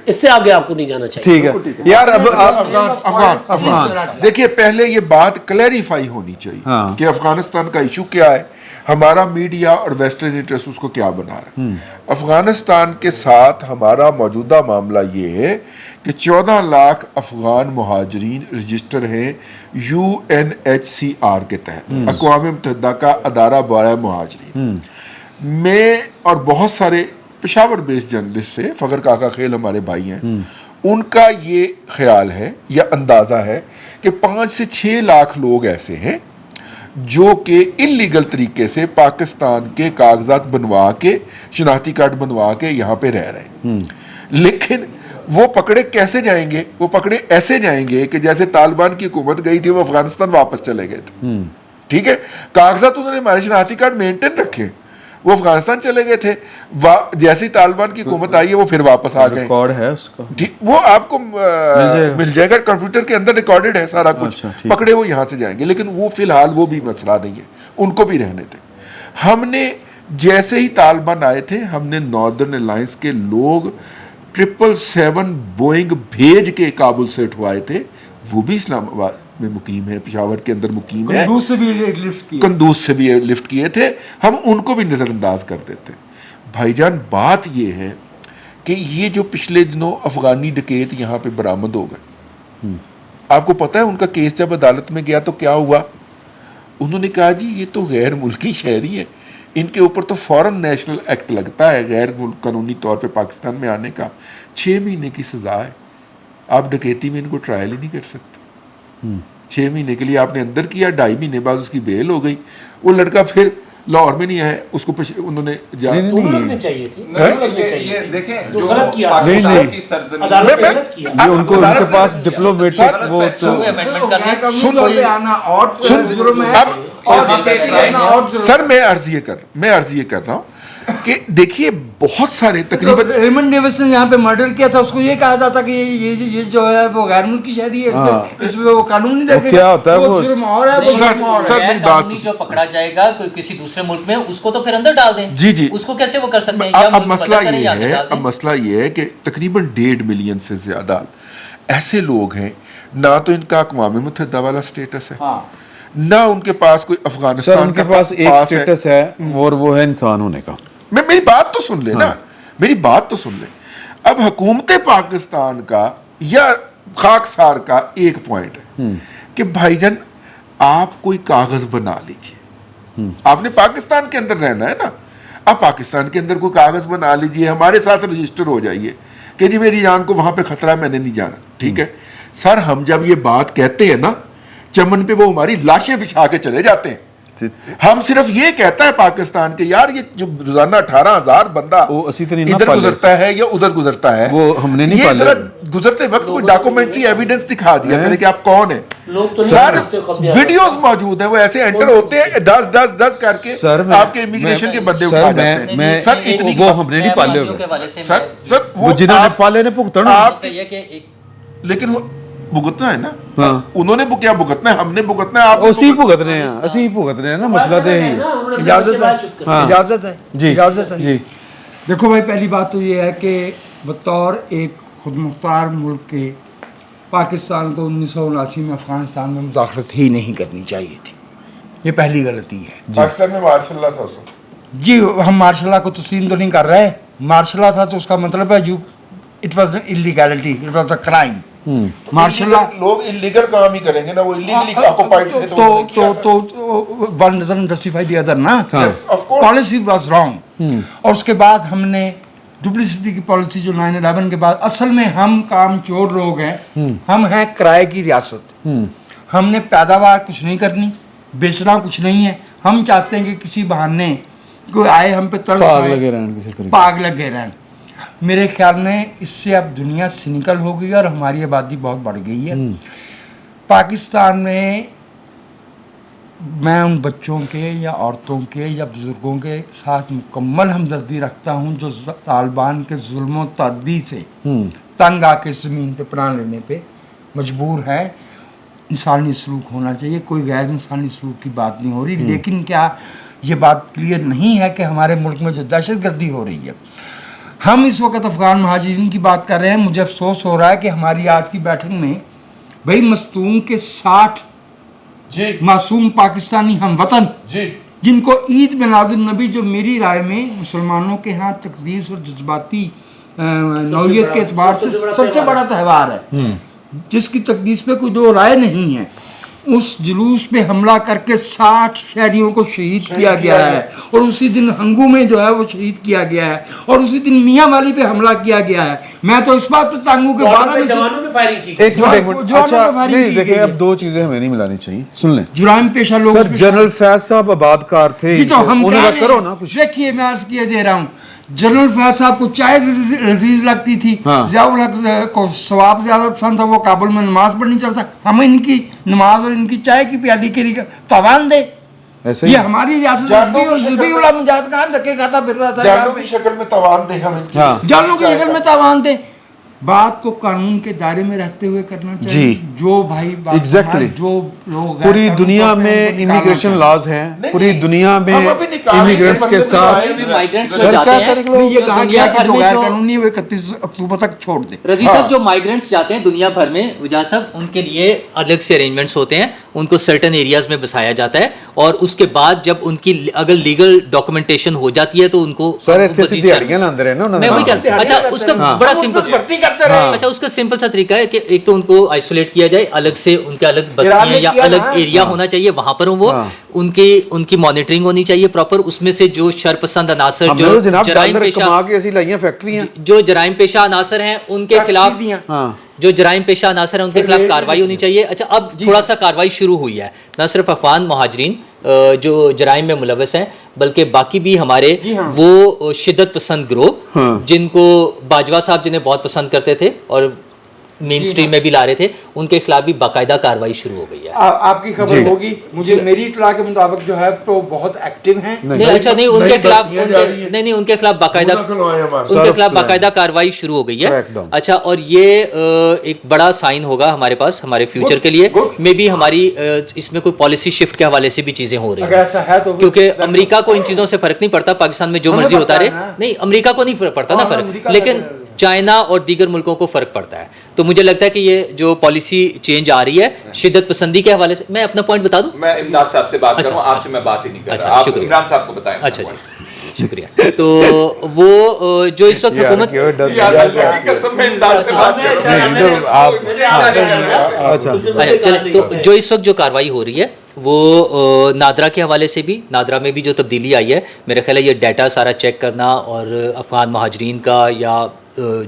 [SPEAKER 5] اس سے آگے آپ کو نہیں جانا چاہیے.
[SPEAKER 1] ٹھیک ہے یار اب
[SPEAKER 6] افغان دیکھیے پہلے یہ بات کلیریفائی ہونی چاہیے کہ افغانستان کا ایشو کیا ہے ہمارا میڈیا اور ویسٹرن انٹرسٹ اس کو کیا بنا رہا ہے. افغانستان کے ساتھ ہمارا موجودہ معاملہ یہ ہے کہ 14 لاکھ افغان مہاجرین رجسٹر ہیں UNHCR کے تحت اقوام متحدہ کا ادارہ برائے مہاجرین میں. اور بہت سارے پشاور بیس جرنلسٹ سے فخر کاکا خیل ہمارے بھائی ہیں ان کا یہ خیال ہے یا اندازہ ہے کہ 5 سے 6 لاکھ لوگ ایسے ہیں جو کہ انلیگل طریقے سے پاکستان کے کاغذات بنوا کے شناختی کارڈ بنوا کے یہاں پہ رہ رہے ہیں. لیکن وہ پکڑے کیسے جائیں گے؟ وہ پکڑے ایسے جائیں گے کہ جیسے طالبان کی حکومت گئی تھی وہ افغانستان واپس چلے گئے تھے. ٹھیک ہے کاغذات انہوں نے ہمارے شناختی کارڈ مینٹین رکھے وہ افغانستان چلے گئے تھے جیسی طالبان کی حکومت آئی ہے وہ پھر واپس آ گئے.
[SPEAKER 1] ریکارڈ ہے اس کا
[SPEAKER 6] وہ آپ کو مل جائے گا کمپیوٹر کے اندر ریکارڈڈ ہے سارا کچھ. پکڑے وہ یہاں سے جائیں گے لیکن وہ فی الحال وہ بھی مسئلہ نہیں ہے ان کو بھی رہنے تھے. ہم نے جیسے ہی طالبان آئے تھے ہم نے ناردرن الائنس کے لوگ 777 بوئنگ بھیج کے کابل سے اٹھوائے تھے. وہ بھی اسلام آباد میں مقیم ہے پشاور کے اندر مقیم ہے. قندوز سے بھی لفٹ کیے تھے. ہم ان کو بھی نظر انداز کر دیتے. بھائی جان بات یہ ہے کہ یہ جو پچھلے دنوں افغانی ڈکیت یہاں پہ برآمد ہو گئے آپ کو پتہ ہے ان کا کیس جب عدالت میں گیا تو کیا ہوا؟ انہوں نے کہا جی یہ تو غیر ملکی شہری ہے ان کے اوپر تو فوراً نیشنل ایکٹ لگتا ہے غیر قانونی طور پہ پاکستان میں آنے کا. 6 مہینے کی سزا ہے. آپ ڈکیتی میں ان کو ٹرائل ہی نہیں کر سکتے. 6 مہینے کے لیے آپ نے اندر کیا 2.5 مہینے بعد اس کی بیل ہو گئی. وہ لڑکا پھر لاہور میں نہیں آیا اس کو انہوں نے
[SPEAKER 5] چاہیے تھی
[SPEAKER 1] ان کو ان کے پاس ڈپلومیٹک وہ
[SPEAKER 6] سر میں عرض یہ کر رہا ہوں کہ دیکھیے بہت سارے تقریباً
[SPEAKER 2] ریمنڈ ڈیوس نے یہاں پہ مرڈر کیا تھا اس کو یہ کہا جاتا کہ یہ جو ہے وہ غیر ملکی شہری ہے اس میں وہ قانون نہیں دیکھے
[SPEAKER 1] کیا ہوتا ہے
[SPEAKER 2] وہ جرم اور ہے
[SPEAKER 6] سر میری بات
[SPEAKER 3] جو پکڑا جائے گا کوئی کسی دوسرے ملک میں اس کو تو پھر اندر ڈال دیں.
[SPEAKER 6] جی
[SPEAKER 3] اس کو کیسے وہ کر سکتے ہیں؟
[SPEAKER 6] اب مسئلہ یہ ہے کہ تقریباً 1.5 ملین سے زیادہ ایسے لوگ ہیں نہ تو ان کا اقوام متحدہ والا سٹیٹس ہے نہ ان کے پاس کوئی افغانستان
[SPEAKER 1] کے پاس ایک سٹیٹس ہے اور وہ ہے انسان ہونے کا.
[SPEAKER 6] میری بات تو سن لے نا میری بات تو سن لے. اب حکومت پاکستان کا یا خاکسار کا ایک پوائنٹ ہے کہ بھائی جان آپ کوئی کاغذ بنا لیجئے. آپ نے پاکستان کے اندر رہنا ہے نا آپ پاکستان کے اندر کوئی کاغذ بنا لیجئے ہمارے ساتھ رجسٹر ہو جائیے کہ جی میری جان کو وہاں پہ خطرہ میں نے نہیں جانا. ٹھیک ہے سر ہم جب یہ بات کہتے ہیں نا چمن پہ وہ ہماری لاشیں بچھا کے چلے جاتے ہیں. ہم صرف یہ کہتا ہے پاکستان کے یار یہ جو روزانہ 18,000 بندہ ادھر گزرتا ہے یا ادھر گزرتا ہے
[SPEAKER 1] وہ ہم نے نہیں
[SPEAKER 6] یہ ذرا گزرتے وقت کوئی ڈاکومنٹری ایویڈنس دکھا دیا کرے کہ آپ کون ہیں. سر ویڈیوز موجود ہیں وہ ایسے انٹر ہوتے ہیں ڈز کر کے آپ کے امیگریشن کے بندے اٹھا جاتے ہیں. سر اتنی
[SPEAKER 1] وہ ہم نے نہیں پالے ہوئے
[SPEAKER 6] سر وہ
[SPEAKER 1] جنہوں نے پالے نے بھگتنا
[SPEAKER 6] لیکن بھگتنا ہے نا انہوں نے کیا بھگتنا ہے ہم نے بھگتنا ہے آپ
[SPEAKER 1] اسی بھگتنے ہیں نا مسئلہ تو یہی.
[SPEAKER 2] اجازت ہے
[SPEAKER 1] جی جی.
[SPEAKER 2] دیکھو بھائی پہلی بات تو یہ ہے کہ بطور ایک خود مختار ملک کے پاکستان کو 1979 میں افغانستان میں مداخلت ہی نہیں کرنی چاہیے تھی. ये पहली गलती है
[SPEAKER 6] पाकिस्तान में मार्शल लॉ था उस वक्त।
[SPEAKER 2] जी। हम मार्शल लॉ को तस्लीम तो नहीं कर रहे, मार्शल लॉ था तो उसका मतलब है you it was illegality, it was a crime. Martial law
[SPEAKER 6] लोग इलीगल काम ही करेंगे ना, वो इलीगली ऑक्युपाइड थे तो उन्होंने किया था।
[SPEAKER 2] तो one doesn't justify the other ना।
[SPEAKER 6] Yes, of course.
[SPEAKER 2] Policy was wrong. और उसके बाद हमने डुप्लिसिटी की पॉलिसी जो 9/11 के बाद, असल में हम काम चोर लोग हैं, हम हैं किराए की रियासत। हमने पैदावार कुछ नहीं करनी, बेचना कुछ नहीं है, हम चाहते हैं कि किसी बहाने कोई आए हम पे तरस
[SPEAKER 1] पाग
[SPEAKER 2] खाए,
[SPEAKER 1] लगे रहन किसी तरीके
[SPEAKER 2] पाग लगे रहन। मेरे ख्याल में इससे अब दुनिया सिनिकल हो गई है और हमारी आबादी बहुत बढ़ गई है। पाकिस्तान में मैं उन बच्चों के या औरतों के या बुजुर्गों के साथ मुकम्मल हमदर्दी रखता हूँ जो तालिबान के जुल्म और तअद्दी से तंग आके ज़मीन पे प्राण लेने पे मजबूर है। इंसानी सलूक होना चाहिए, कोई गैर इंसानी सलूक की बात नहीं हो रही। लेकिन क्या ये बात क्लियर नहीं है कि हमारे मुल्क में जो दहशत गर्दी हो रही है, हम इस वक्त अफ़गान महाजिरीन की बात कर रहे हैं। मुझे अफसोस हो रहा है कि हमारी आज की बैठक में भाई मस्तूम के 60
[SPEAKER 6] जी
[SPEAKER 2] मासूम पाकिस्तानी हम वतन
[SPEAKER 6] जी
[SPEAKER 2] जिनको ईद मिलादुन्नबी, जो मेरी राय में मुसलमानों के यहाँ तकदीस और जज्बाती नौयत के एतबार से सबसे बड़ा त्यौहार है, जिसकी तकदीस पे कोई दो राय नहीं है, उस जुलूस पे हमला करके 60 शहरियों को शहीद किया गया है। और उसी दिन हंगू में जो है वो शहीद किया गया है, और उसी दिन मियाँ वाली पे हमला किया गया है। मैं तो इस बात पे तंग हूँ कि 12 में से
[SPEAKER 5] जवानों ने फायरिंग की।
[SPEAKER 1] एक मिनट
[SPEAKER 2] जवानों
[SPEAKER 1] अच्छा
[SPEAKER 2] पे फायरिंग
[SPEAKER 1] नहीं
[SPEAKER 2] की
[SPEAKER 1] देखिए,
[SPEAKER 2] गई
[SPEAKER 1] अब
[SPEAKER 2] है।
[SPEAKER 1] दो चीजें हमें नहीं मिलानी चाहिए, सुन लें।
[SPEAKER 2] जुराइम पेशा लोग
[SPEAKER 1] सर जनरल फैज साहब आबादकार थे,
[SPEAKER 2] जी, तो हम
[SPEAKER 1] उन्होंने
[SPEAKER 2] कह
[SPEAKER 1] कहा,
[SPEAKER 2] रहे
[SPEAKER 1] करो
[SPEAKER 2] हैं,
[SPEAKER 1] ना कुछ।
[SPEAKER 2] देखिए मैं अर्ज किया दे रहा हूँ, जनरल फैज साहब को चाय लजीज लगती थी,
[SPEAKER 1] हाँ।
[SPEAKER 2] ज़ियाउल हक को सवाब ज्यादा पसंद था, वो काबुल में नमाज पढ़नी चाहता। हम इनकी नमाज और इनकी चाय की प्याली के लिए तावान दे।
[SPEAKER 1] ऐसे
[SPEAKER 2] ये
[SPEAKER 1] ही
[SPEAKER 2] हमारी रियासत
[SPEAKER 6] जानों
[SPEAKER 2] हस्बी और
[SPEAKER 6] की शक्ल
[SPEAKER 2] जुल्बी
[SPEAKER 6] में-
[SPEAKER 2] उला मुजाहिद खान धक्के खाता फिर रहा था
[SPEAKER 6] जानों
[SPEAKER 2] यहाँ
[SPEAKER 6] की
[SPEAKER 2] पे।
[SPEAKER 6] शक्ल में तवान दे हम इनकी।
[SPEAKER 1] हाँ।
[SPEAKER 2] जानों की शक्ल में तावान दे। बात को कानून के दायरे में रहते हुए करना चाहिए।
[SPEAKER 1] जी।
[SPEAKER 2] जो भाई बात
[SPEAKER 1] Exactly.
[SPEAKER 2] हमारे जो लोग
[SPEAKER 1] पूरी
[SPEAKER 2] गैर
[SPEAKER 1] दुनिया
[SPEAKER 2] कानून
[SPEAKER 1] में
[SPEAKER 2] को निकालना
[SPEAKER 1] इमिग्रेशन
[SPEAKER 2] चाहिए।
[SPEAKER 1] लॉज हैं,
[SPEAKER 6] नहीं,
[SPEAKER 1] पूरी
[SPEAKER 6] नहीं,
[SPEAKER 1] दुनिया में
[SPEAKER 6] हम अभी निकाल रहे हैं,
[SPEAKER 1] इमिग्रेंट्स के
[SPEAKER 6] मतलब
[SPEAKER 1] साथ
[SPEAKER 6] आए-
[SPEAKER 3] माइग्रेंट्स जो
[SPEAKER 1] सर,
[SPEAKER 3] जाते
[SPEAKER 1] क्या
[SPEAKER 3] हैं,
[SPEAKER 1] करें
[SPEAKER 2] नहीं, ये कहा
[SPEAKER 3] दुनिया
[SPEAKER 2] गया कि
[SPEAKER 3] भर
[SPEAKER 2] जो
[SPEAKER 3] में
[SPEAKER 2] गैर
[SPEAKER 3] जो-
[SPEAKER 2] कानूनी है वो 31 अक्टूबर तक छोड़ दे।
[SPEAKER 3] रजी साहब जो माइग्रेंट्स जाते हैं दुनिया भर में, वजह साहब उनके लिए अलग से अरेंजमेंट्स होते हैं, उनको सर्टेन एरियाज में बसाया जाता है, और उसके बाद जब उनकी अगर लीगल डॉक्यूमेंटेशन हो जाती है तो उनको
[SPEAKER 1] सर
[SPEAKER 3] वो
[SPEAKER 1] इतने
[SPEAKER 3] मजीद
[SPEAKER 1] से
[SPEAKER 3] शर्म-
[SPEAKER 1] दिहाड़ियां ना अंदर है ना
[SPEAKER 3] मैं वही कह रहा हूं। अच्छा उसका बड़ा सिंपल
[SPEAKER 2] भर्ती करते रहे।
[SPEAKER 3] अच्छा उसका सिंपल सा तरीका है कि एक तो उनको आइसोलेट किया जाए, अलग से उनके अलग
[SPEAKER 2] ईरान
[SPEAKER 3] बस्तियां
[SPEAKER 2] ने
[SPEAKER 3] या
[SPEAKER 2] किया
[SPEAKER 3] अलग
[SPEAKER 2] ना।
[SPEAKER 3] एरिया होना चाहिए, वहां पर वो उनकी मॉनिटरिंग होनी चाहिए प्रॉपर। उसमें से जो शरपसंद अनासर,
[SPEAKER 1] हमने
[SPEAKER 3] जो
[SPEAKER 1] तो जनाब
[SPEAKER 3] जराइम
[SPEAKER 1] डॉलर
[SPEAKER 3] पेशा
[SPEAKER 1] कमा के ऐसी लाइयां फैक्ट्रियां।
[SPEAKER 3] जो जराइम पेशा अनासर हैं उनके खिलाफ,
[SPEAKER 1] हाँ
[SPEAKER 3] जो जराइम पेशा अनासर हैं उनके खिलाफ कार्रवाई होनी चाहिए। अच्छा अब थोड़ा सा कार्रवाई शुरू हुई है, न सिर्फ अफगान महाजरीन जो जराइम में मुलव्वस हैं, बल्कि बाकी भी हमारे वो शिद्दत पसंद ग्रोह जिनको बाजवा साहब जिन्हें बहुत पसंद करते थे और मेन स्ट्रीम में भी ला रहे थे, उनके खिलाफ भी बाकायदा कार्रवाई शुरू हो गई है।
[SPEAKER 2] आपकी खबर होगी, मुझे मेरी इत्तला के मुताबिक जो है तो बहुत एक्टिव हैं।
[SPEAKER 3] नहीं अच्छा नहीं, उनके खिलाफ
[SPEAKER 6] भर्तियां जा रही हैं।
[SPEAKER 3] नहीं उनके खिलाफ बाकायदा
[SPEAKER 6] मुंह ना खुलवाएं हमारे।
[SPEAKER 3] उनके खिलाफ
[SPEAKER 1] plan।
[SPEAKER 3] बाकायदा कार्रवाई शुरू हो गई है।
[SPEAKER 1] Crackdown।
[SPEAKER 3] अच्छा और ये एक बड़ा साइन होगा हमारे पास हमारे फ्यूचर के लिए, मे भी हमारी इसमें कोई पॉलिसी शिफ्ट के हवाले से भी चीजें हो रही
[SPEAKER 2] अगर
[SPEAKER 3] हैं,
[SPEAKER 2] ऐसा है तो
[SPEAKER 3] क्योंकि अमेरिका को इन चीजों से फर्क नहीं पड़ता, पाकिस्तान में जो
[SPEAKER 2] हमें
[SPEAKER 3] मर्जी होता
[SPEAKER 2] पड़ता
[SPEAKER 3] रहे,
[SPEAKER 2] है ना।
[SPEAKER 3] नहीं अमेरिका को नहीं फर्क पड़ता ना
[SPEAKER 2] हाँ,
[SPEAKER 3] फर्क,
[SPEAKER 2] अमेरिका
[SPEAKER 3] लेकिन
[SPEAKER 2] का-
[SPEAKER 3] चाइना और दीगर मुल्कों को फर्क पड़ता है। तो मुझे लगता है कि ये जो पॉलिसी चेंज आ रही है शिद्दत पसंदी के हवाले से, मैं अपना पॉइंट बता दूं।
[SPEAKER 4] मैं इमदाद साहब से बात
[SPEAKER 3] अच्छा,
[SPEAKER 4] करूं, आपसे मैं बात ही नहीं कर
[SPEAKER 3] अच्छा,
[SPEAKER 4] रहा, आप
[SPEAKER 3] शुक्रिया।
[SPEAKER 4] इमरान साहब को बताएं।
[SPEAKER 3] अच्छा जी शुक्रिया। तो वो जो इस वक्त हुकूमत
[SPEAKER 4] यार अल्लाह की कसम मैं इमदाद से बात कर रहा हूं।
[SPEAKER 1] अच्छा
[SPEAKER 3] अच्छा चले, तो जो इस वक्त जो कार्रवाई हो रही है वो नादरा के हवाले से भी, नादरा में भी जो तब्दीली आई है, मेरा ख्याल है ये डाटा सारा चेक करना और अफगान महाजरीन का या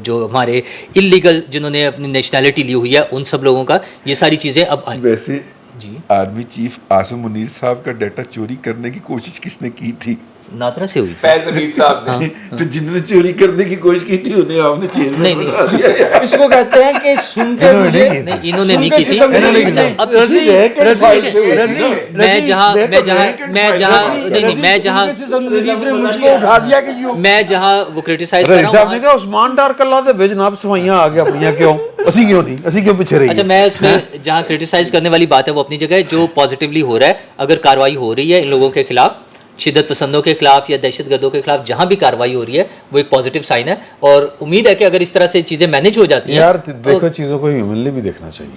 [SPEAKER 3] जो हमारे इलीगल जिन्होंने अपनी नेशनैलिटी ली हुई है उन सब लोगों का, ये सारी चीज़ें अब आई।
[SPEAKER 6] वैसे
[SPEAKER 3] जी
[SPEAKER 6] आर्मी चीफ आसिम मुनीर साहब का डाटा चोरी करने की कोशिश किसने की थी?
[SPEAKER 3] नादरा से हुई थी।
[SPEAKER 4] फैज हमीद साहब ने
[SPEAKER 6] तो जिन्होंने चोरी करने की कोशिश की थी उन्हें आपने चेयरमैन
[SPEAKER 3] नहीं,
[SPEAKER 6] बना दिया यार।
[SPEAKER 2] इसको कहते हैं कि सुन के मुझे
[SPEAKER 3] नहीं इन्होंने नहीं की थी।
[SPEAKER 2] इन्होंने
[SPEAKER 3] अच्छा, अब
[SPEAKER 6] रजी
[SPEAKER 3] इसी-
[SPEAKER 6] है कि
[SPEAKER 3] रजी-
[SPEAKER 6] फाइल से हुई थी
[SPEAKER 2] रजी-
[SPEAKER 6] ना?
[SPEAKER 3] मैं जहाँ
[SPEAKER 6] मैं
[SPEAKER 3] मैं
[SPEAKER 6] तो
[SPEAKER 3] जहाँ
[SPEAKER 6] रैंक एंड
[SPEAKER 3] मैं
[SPEAKER 6] फाइल
[SPEAKER 3] जहाँ
[SPEAKER 6] रजी-
[SPEAKER 3] नहीं नहीं मैं जहाँ
[SPEAKER 2] मुझको उठा दिया कि यूं
[SPEAKER 3] मैं जहाँ वो क्रिटिसाइज कर
[SPEAKER 1] रईस
[SPEAKER 3] रहा
[SPEAKER 1] साहब ने
[SPEAKER 3] हूँ।
[SPEAKER 1] कहा उस्मान डार कल्ला दे वे जनाब सफाइयां आ गया अपनियां, क्यों ਅਸੀਂ क्यों नहीं, ਅਸੀਂ क्यों पीछे रही
[SPEAKER 3] अच्छा मैं इसमें जहाँ क्रिटिसाइज करने वाली बात है वो अपनी जगह है, जो पॉजिटिवली हो रहा है, अगर कार्रवाई हो रही है इन लोगों के खिलाफ शिद्दत पसंदों के खिलाफ या दहशत गर्दों के खिलाफ जहाँ भी कार्रवाई हो रही है वो एक पॉजिटिव साइन है, और उम्मीद है कि अगर इस तरह से चीज़ें मैनेज हो जाती हैं।
[SPEAKER 1] यार देखो चीज़ों को ह्यूमनली भी देखना चाहिए।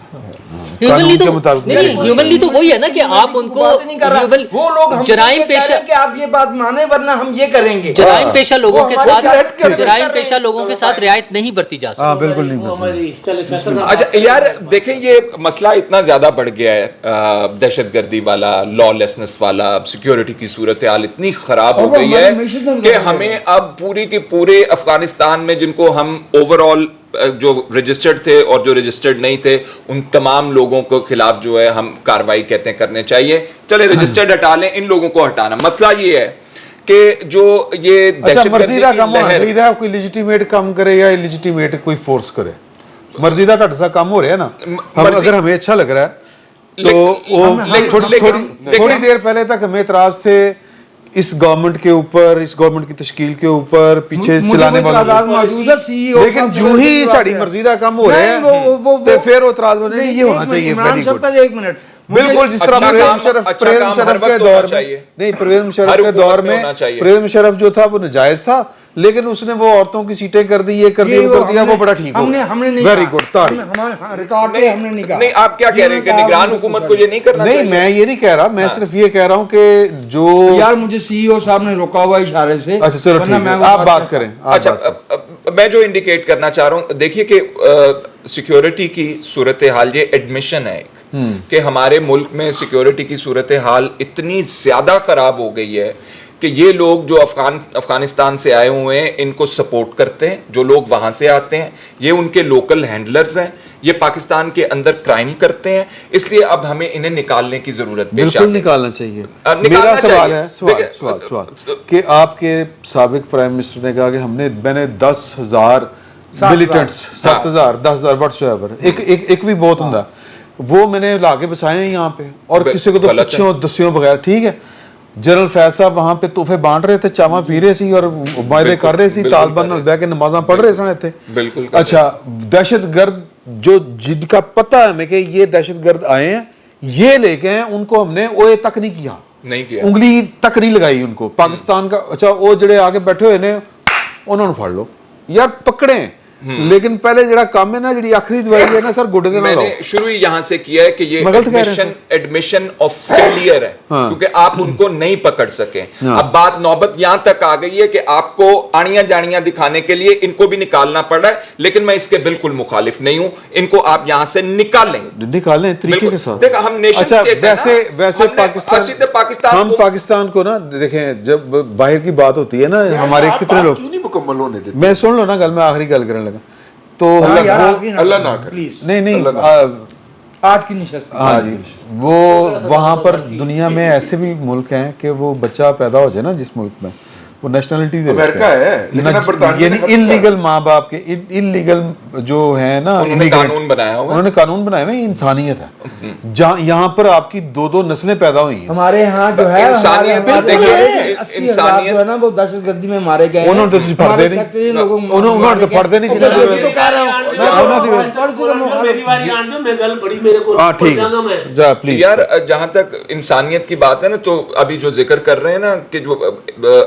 [SPEAKER 3] ह्यूमनली तो
[SPEAKER 1] मुताबिक
[SPEAKER 3] नहीं, ह्यूमनली तो वही है ना कि आप उनको
[SPEAKER 2] वो लोग हमसे
[SPEAKER 3] जराइम
[SPEAKER 2] ये कह रहे हैं कि आप ये बात माने वरना हम ये करेंगे।
[SPEAKER 3] जराइम पेशा लोगों के
[SPEAKER 2] वो हमारी
[SPEAKER 3] साथ
[SPEAKER 2] रियायत कर
[SPEAKER 3] जराइम
[SPEAKER 2] रहे
[SPEAKER 3] पेशा
[SPEAKER 2] हैं।
[SPEAKER 3] लोगों के साथ रियायत नहीं बरती जा सकती।
[SPEAKER 1] हाँ बिल्कुल नहीं
[SPEAKER 5] वो
[SPEAKER 1] बचेगा।
[SPEAKER 5] हमारी चले फैसल साहब।
[SPEAKER 4] अच्छा यार देखें, ये मसला इतना ज्यादा बढ़ गया है, दहशतगर्दी वाला, लॉलेसनेस वाला, सिक्योरिटी की सूरत हाल इतनी खराब हो
[SPEAKER 2] और वो
[SPEAKER 4] गई
[SPEAKER 2] हमारी
[SPEAKER 4] है
[SPEAKER 2] मैशत में
[SPEAKER 4] कि
[SPEAKER 2] गुजर
[SPEAKER 4] हमें अब पूरी की पूरे अफगानिस्तान में जिनको हम ओवरऑल जो रजिस्टर्ड थे और जो रजिस्टर्ड नहीं थे उन तमाम लोगों के खिलाफ जो है हम कार्रवाई कहते हैं करने चाहिए। चले रजिस्टर्ड हटा लें, इन लोगों को हटाना। मसला ये है कि जो ये
[SPEAKER 1] अच्छा,
[SPEAKER 4] दहशतगर्दी
[SPEAKER 1] मर्जीदा
[SPEAKER 4] की
[SPEAKER 1] काम होना
[SPEAKER 4] लहर,
[SPEAKER 1] चाहिए, कोई लेजिटिमेट काम करे या इलिजिटिमेट कोई फोर्स करे। मर्जीदा का सा काम हो रहा है ना, हम अगर हमें अच्छा लग रहा है तो थोड़ी देर पहले तक हमें इतराज थे इस गवर्नमेंट के ऊपर, इस गवर्नमेंट की तश्कील के ऊपर, पीछे चलाने वालों, लेकिन जो ही साड़ी मर्जीदा काम हो रहे हैं तो फिर वो इतराज बने ये होना चाहिए। वेरी गुड,
[SPEAKER 2] एक मिनट,
[SPEAKER 1] बिल्कुल जिस तरह परवेज मुशर्रफ के दौर में, नहीं परवेज मुशर्रफ के दौर में परवेज मुशर्रफ जो था वो नाजायज था, लेकिन उसने वो औरतों की सीटें कर दी, ये कर दिया, वो कर दिया, वो बड़ा ठीक हो।
[SPEAKER 2] हमने नहीं,
[SPEAKER 1] वेरी गुड,
[SPEAKER 2] रिकॉर्ड पे हमने नहीं कहा।
[SPEAKER 4] नहीं आप क्या कह रहे हैं कि निगरान हुकूमत को ये नहीं करना
[SPEAKER 1] नहीं,
[SPEAKER 4] चाहिए?
[SPEAKER 1] मैं ये नहीं कह रहा, मैं सिर्फ ये कह रहा हूँ कि जो
[SPEAKER 2] यार मुझे सीईओ साहब ने रोका हुआ इशारे से।
[SPEAKER 1] अच्छा चलो ठीक है, आप बात करें।
[SPEAKER 4] अच्छा मैं जो इंडिकेट करना चाह रहा हूँ, देखिए कि सिक्योरिटी की सूरत हाल, ये एडमिशन है एक कि हमारे मुल्क में सिक्योरिटी की सूरत हाल इतनी ज़्यादा ख़राब हो गई है कि ये लोग जो अफगानिस्तान से आए हुए हैं इनको सपोर्ट करते हैं, जो लोग वहाँ से आते हैं ये उनके लोकल हैंडलर्स हैं, ये पाकिस्तान के अंदर क्राइम करते हैं, इसलिए अब हमें इन्हें निकालने की ज़रूरत पेश
[SPEAKER 1] बिल्कुल
[SPEAKER 4] आती है।
[SPEAKER 1] निकालना चाहिए।
[SPEAKER 4] निकालना
[SPEAKER 1] मेरा सवाल
[SPEAKER 4] चाहिए।
[SPEAKER 1] है, सवाल
[SPEAKER 4] देखिए,
[SPEAKER 1] सवाल कि आपके साबिक प्राइम मिनिस्टर ने कहा कि मैंने 10,000 मिलिटेंट्स, 7,000, 10,000 व्हाटसएवर, एक भी बहुत ਹੁੰਦਾ, वो मैंने लाके बसाए हैं यहाँ पे, और किसी को तो पूछो दस्यों बगैर, ठीक है। जनरल फैज साहब वहां पे तोहफे बांट रहे थे, चावा पी रहे सी और वायदे कर रहे सी, तालिबान नाल बैठ के नमाज़ां पढ़ रहे सन थे।
[SPEAKER 4] बिल्कुल।
[SPEAKER 1] अच्छा, दहशतगर्द जो जिनका पता है हमें कि ये दहशतगर्द आए हैं, ये लेके हैं, उनको हमने ओए तक नहीं किया,
[SPEAKER 4] नहीं किया,
[SPEAKER 1] उंगली तक नहीं लगाई उनको। पाकिस्तान का अच्छा वो जड़े आगे बैठे हुए ने उन्होंने फड़ लो यार, पकड़े, लेकिन पहले जड़ा काम है ना, जी आखिरी दवाई है ना सर, गुड्डे दे
[SPEAKER 4] मैंने शुरू ही यहाँ से किया है कि ये एडमिशन ऑफ फेलियर है, क्योंकि आप उनको नहीं पकड़ सके। अब बात नौबत यहाँ तक आ गई है कि आपको आनियां जानियां दिखाने के लिए इनको भी निकालना पड़ रहा है, लेकिन मैं इसके बिल्कुल मुखालिफ नहीं हूँ, इनको आप यहाँ से निकालें
[SPEAKER 1] तरीके के साथ।
[SPEAKER 4] देखा हम नेशन स्टेट
[SPEAKER 1] वैसे पाकिस्तान, हम पाकिस्तान को ना देखें, जब बाहर की बात होती है ना, हमारे कितने लोग
[SPEAKER 6] मुकम्मल होने देते,
[SPEAKER 1] मैं सुन लो ना गल, मैं आखिरी गल करने लगा तो
[SPEAKER 6] अल्लाह ना करे,
[SPEAKER 2] प्लीज
[SPEAKER 1] नहीं
[SPEAKER 2] आज की निशस्त,
[SPEAKER 1] हाँ जी, वो वहाँ पर दुनिया में ऐसे भी मुल्क हैं कि वो बच्चा पैदा हो जाए ना जिस मुल्क में, वो नेशनलिटी दे
[SPEAKER 6] अमेरिका है, लेकिन अब बरतानिया
[SPEAKER 1] यानी इलीगल माँ बाप के, इलीगल जो है ना,
[SPEAKER 4] उन्होंने कानून बनाया हुआ,
[SPEAKER 1] उन्होंने कानून बनाए हुए, इंसानियत है। जहाँ यहाँ पर आपकी 2-2 नस्लें पैदा हुई हैं।
[SPEAKER 2] हमारे यहाँ जो है
[SPEAKER 4] इंसानियत,
[SPEAKER 2] इंसानियत जो है ना, वो दहशतगर्दी में मारे गए।
[SPEAKER 1] उन्होंने तो पर्दे नहीं, उन्होंने तो पर्दे नहीं
[SPEAKER 5] मेरी बारी आन दो, मैं गल बड़ी मेरे को
[SPEAKER 1] हाँ ठीक है, प्लीज
[SPEAKER 4] यार। जहां तक इंसानियत की बात है ना, तो अभी जो जिक्र कर रहे हैं ना कि जो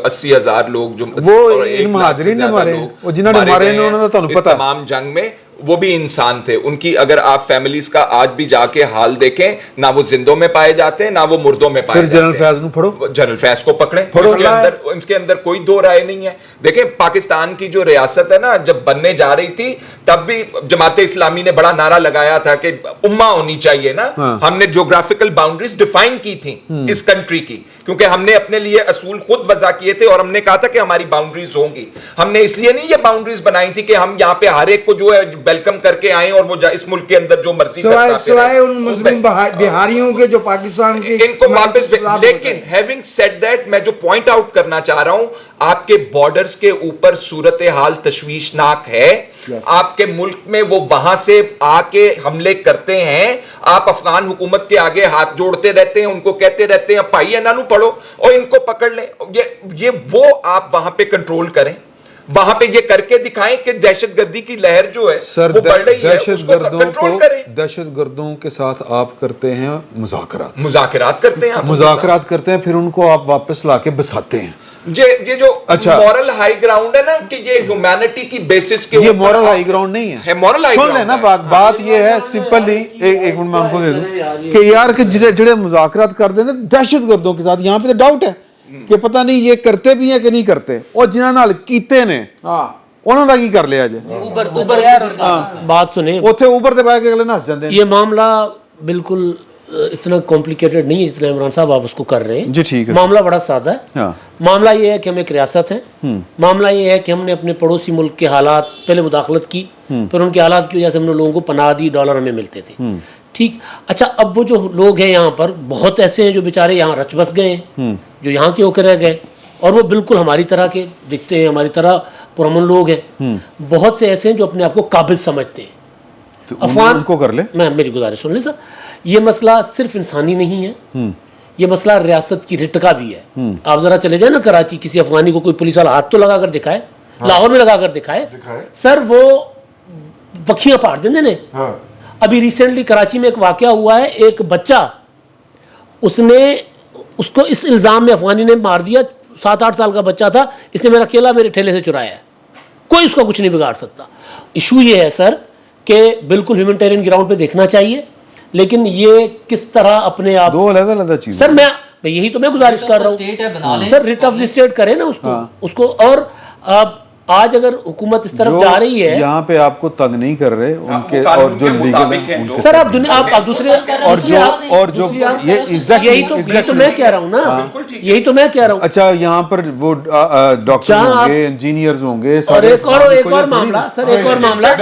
[SPEAKER 4] 80,000 लोग जो
[SPEAKER 1] वो इन महाजरीन ने मारे, वो जिन्होंने मारे हैं उन्होंने तो पता,
[SPEAKER 4] तमाम जंग में वो भी इंसान थे। उनकी अगर आप फैमिलीज का आज भी जाके हाल देखें, ना वो जिंदों में पाए जाते हैं ना वो मुर्दों में पाए जाते हैं।
[SPEAKER 1] जनरल फैज को पकड़ो,
[SPEAKER 4] जनरल फैज को पकड़ें, इसके अंदर कोई दो राय नहीं है। देखें, पाकिस्तान की जो रियासत है ना, जब बनने जा रही थी तब भी जमात इस्लामी ने बड़ा नारा लगाया था कि उम्मा होनी चाहिए ना। हमने ज्योग्राफिकल बाउंड्रीज डिफाइन की थी इस कंट्री की, क्योंकि हमने अपने लिए असूल खुद वजह किए थे और हमने कहा था कि हमारी बाउंड्रीज होंगी। हमने इसलिए नहीं ये बाउंड्रीज बनाई थी कि हम यहाँ पे हर एक को जो है वेलकम करके आए और वो इस मुल्क के अंदर जो मर्जी
[SPEAKER 2] सिवाय उन मुस्लिम बिहारियों के जो पाकिस्तान के,
[SPEAKER 4] इनको वापस। लेकिन हैविंग सेड दैट, मैं जो पॉइंट आउट करना चाह रहा हूं, आपके बॉर्डर्स के ऊपर सूरत हाल तशवीशनाक है। आपके मुल्क में वो वहां से आके हमले करते हैं, आप अफगान हुकूमत के आगे हाथ जोड़ते रहते हैं, उनको कहते रहते हैं भाई इन्हों पढ़ो और इनको पकड़ लें। ये वो आप वहां पे कंट्रोल करें। वहां पे ये करके दिखाएं कि दहशतगर्दी की लहर जो है वो बढ़ रही है, उसको कंट्रोल करें।
[SPEAKER 1] दहशतगर्दों के साथ आप करते हैं
[SPEAKER 4] मुज़ाकरात करते हैं,
[SPEAKER 1] मुज़ाकरात करते हैं, फिर उनको आप वापस लाके बसाते हैं।
[SPEAKER 4] ये जो मॉरल हाई ग्राउंड है ना कि ये ह्यूमैनिटी की बेसिस के,
[SPEAKER 1] ये मॉरल हाई ग्राउंड नहीं है,
[SPEAKER 4] मॉरल हाई
[SPEAKER 1] सुन लेना बात ये है सिंपली, एक मिनट मैं उनको दे दूं कि यार कि ਜਿਹੜੇ मुज़ाकरात करते हैं दहशतगर्दों के साथ, यहाँ पे तो डाउट है कि पता नहीं ये करते भी हैं कि नहीं करते, और जिन्हां नाल कीते ने ਉਹਨਾਂ ਦਾ ਕੀ ਕਰ ਲਿਆ ਜੇ
[SPEAKER 3] उबर
[SPEAKER 5] बात सुने,
[SPEAKER 1] ਉੱਥੇ ਉਬਰ ਤੇ ਬੈ ਕੇ ਅਗਲੇ ਨੱਸ ਜਾਂਦੇ ਨੇ।
[SPEAKER 5] ये मामला बिल्कुल इतना कॉम्प्लिकेटेड नहीं है जितना इमरान साहब आप उसको कर रहे हैं
[SPEAKER 1] जी, ठीक है।
[SPEAKER 5] मामला बड़ा सादा है।
[SPEAKER 1] हाँ।
[SPEAKER 5] मामला ये है कि हम एक रियासत है, मामला ये है कि हमने अपने पड़ोसी मुल्क के हालात पहले मुदाखलत की, फिर उनके हालात की वजह से हमने लोगों को पनाह दी, डॉलर हमें मिलते थे, ठीक। अच्छा, अब वो जो लोग हैं यहाँ पर बहुत ऐसे हैं जो बेचारे यहाँ रच बस गए हैं, जो यहाँ के होकर रह गए, और वो बिल्कुल हमारी तरह के दिखते हैं, हमारी तरह पुरअमन लोग हैं। बहुत से ऐसे हैं जो अपने आप को काबिज समझते हैं।
[SPEAKER 1] तो अफवान उनको कर ले।
[SPEAKER 5] मैं मेरी गुजारिश सुन ले सर, ये मसला सिर्फ इंसानी नहीं है, ये मसला रियासत की रिट का भी है। आप जरा चले जाए ना कराची, किसी अफगानी को कोई पुलिस वाला हाथ तो लगा कर दिखाए, लाहौर में लगा कर दिखाए सर, वो वखियां पाड़ देंगे ने। अभी रिसेंटली कराची में एक वाकया हुआ है, एक बच्चा उसको इस इल्ज़ाम में अफगानी ने मार दिया, 7-8 साल का बच्चा था, इसने मेरा केला मेरे ठेले से चुराया है, कोई उसका कुछ नहीं बिगाड़ सकता। इशू ये है सर कि बिल्कुल ह्यूमैनिटेरियन ग्राउंड पे देखना चाहिए, लेकिन ये किस तरह अपने आप
[SPEAKER 1] दो अलग-अलग चीजें
[SPEAKER 5] सर, मैं यही तो मैं गुजारिश कर रहा हूँ sir, writ of the state करें ना उसको। और आज अगर हुकूमत इस तरफ जा रही है,
[SPEAKER 1] यहाँ पे आपको तंग नहीं कर रहे उनके, और जो लीगल है
[SPEAKER 5] सर, आप दूसरे
[SPEAKER 1] और जो ये
[SPEAKER 5] यही तो मैं कह रहा हूँ ना, यही तो मैं कह रहा हूँ।
[SPEAKER 1] अच्छा, यहाँ पर वो डॉक्टर होंगे, इंजीनियर्स होंगे,
[SPEAKER 5] और एक और मामला सर, एक और मामला,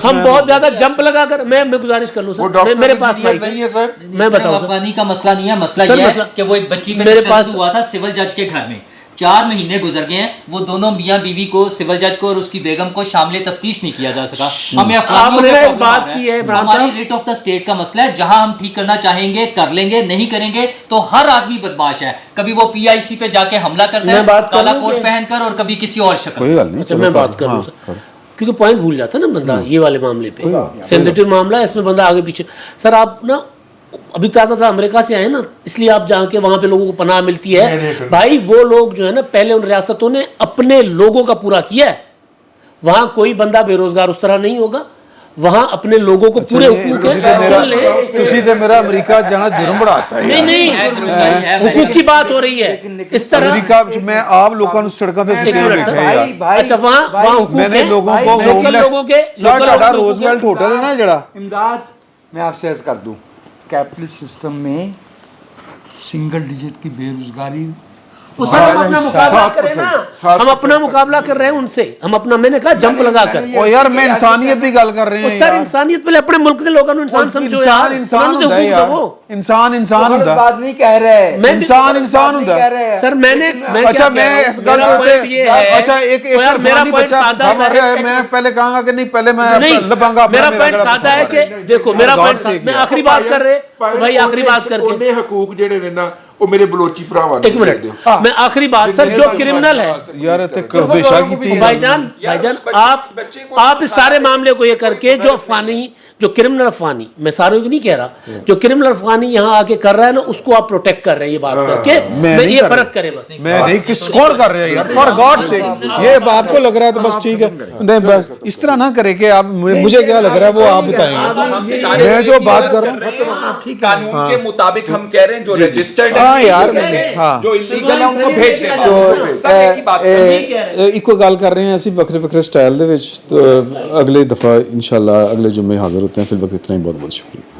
[SPEAKER 5] हम बहुत ज्यादा जंप लगा कर, मैं गुजारिश कर लूँ सर, मेरे पास नहीं है सर, मैं बताऊँ,
[SPEAKER 3] अफगानी का मसला नहीं है, मसला ये है कि वो एक बच्ची पे तशद्दुद हुआ था सिविल जज के घर में, 4 महीने गुजर गए हैं, वो दोनों मियां बीवी को, सिविल जज को और उसकी बेगम को शामिल तफ्तीश नहीं किया जा सका। हमें
[SPEAKER 5] एक बात की है,
[SPEAKER 3] हमारी रेट ऑफ द स्टेट का मसला है, जहां हम ठीक करना चाहेंगे कर लेंगे, नहीं करेंगे तो हर आदमी बदमाश है। कभी वो PIC पे जाके हमला करता है काला कोट पहनकर, और कभी किसी और शक्ल।
[SPEAKER 1] कोई बात नहीं,
[SPEAKER 5] अच्छा मैं बात करूं सर, क्योंकि पॉइंट भूल जाता है ना बंदा, ये वाले मामले पे सेंसिटिव मामला है, इसमें बंदा आगे पीछे। सर आप ना अभी ताज़ा अमेरिका से आए ना, इसलिए आप जहाँ के वहाँ पे लोगों को पनाह मिलती है। भाई वो लोग जो है ना, पहले उन रियासतों ने अपने लोगों का पूरा किया है, वहाँ कोई बंदा बेरोजगार उस तरह नहीं होगा, वहाँ अपने लोगों को पूरे हुकूक
[SPEAKER 1] है। मेरा अमेरिका जाना जुर्म बढ़ाता है,
[SPEAKER 5] नहीं हुकूक की बात हो रही है इस तरह।
[SPEAKER 1] अमेरिका में आप लोगों सड़कों पे
[SPEAKER 5] अच्छा, वहाँ हुकूक है,
[SPEAKER 1] लोगों के रोजवेल्ट होटल है ना जरा।
[SPEAKER 2] इमदाद मैं आपसे अर्ज कर दूं, कैपिटलिस्ट सिस्टम में सिंगल डिजिट की बेरोजगारी,
[SPEAKER 5] उससे हम अपना मुकाबला करें ना, हम अपना मुकाबला कर रहे हैं उनसे, हम अपना, मैंने कहा जंप लगा कर।
[SPEAKER 1] ओ यार मैं इंसानियत की गल कर रहे हैं
[SPEAKER 5] सर, इंसानियत पहले अपने मुल्क के लोगों को इंसान समझो यार,
[SPEAKER 1] इंसान होता है यार, इंसान होता है,
[SPEAKER 2] बात नहीं कह रहे,
[SPEAKER 1] इंसान होता है
[SPEAKER 5] सर। मैंने
[SPEAKER 1] अच्छा मैं इस गल पे, अच्छा एक
[SPEAKER 5] मेरा पॉइंट सादा है,
[SPEAKER 1] मैं पहले कहूंगा कि नहीं, पहले मैं लबांगा।
[SPEAKER 5] मेरा पॉइंट सादा है कि देखो, मेरा पॉइंट, मैं आखिरी बात कर रहे भाई, आखिरी बात करके
[SPEAKER 6] ਉਹਨੇ ਹਕੂਕ ਜਿਹੜੇ ਨੇ ਨਾ ਉਹ ਮੇਰੇ ਬਲੋਚੀ ਭਰਾਵਾਂ ਨੂੰ
[SPEAKER 5] एक मिनट, मैं आखिरी बात सर, जो क्रिमिनल है
[SPEAKER 1] यार बेशा की
[SPEAKER 5] भाईजान आप इस सारे मामले को ये करके, जो अफगानी, जो क्रिमिनल अफगानी, मैं सारों को नहीं कह रहा, जो क्रिमिनल अफगानी यहाँ आके कर रहा है ना, उसको आप प्रोटेक्ट कर रहे हैं, ये बात करके मैं ये फर्क करे बस।
[SPEAKER 1] मैं नहीं, किस कौन कर रहे हैं यार, फॉर गॉड से, ये आपको लग रहा है तो बस ठीक है, नहीं बस इस तरह ना करे कि आप, मुझे क्या लग रहा है वो आप बताएंगे, मैं जो बात कर रहा हूँ
[SPEAKER 4] कानून के मुताबिक हम कह रहे हैं, जो रजिस्टर्ड
[SPEAKER 1] यार
[SPEAKER 4] जो इलीगल है उनको भेज देना।
[SPEAKER 1] तो इको गल कर रहे हैं ਅਸੀਂ ਵੱਖਰੇ ਵੱਖਰੇ ਸਟਾਈਲ ਦੇ ਵਿੱਚ, ਅਗਲੇ ਦਫਾ ਇਨਸ਼ਾਅੱਲਾ ਅਗਲੇ ਜੁਮੇ ਹਾਜ਼ਰ होते हैं। फिर वक्त इतना ही, बहुत बहुत शुक्रिया।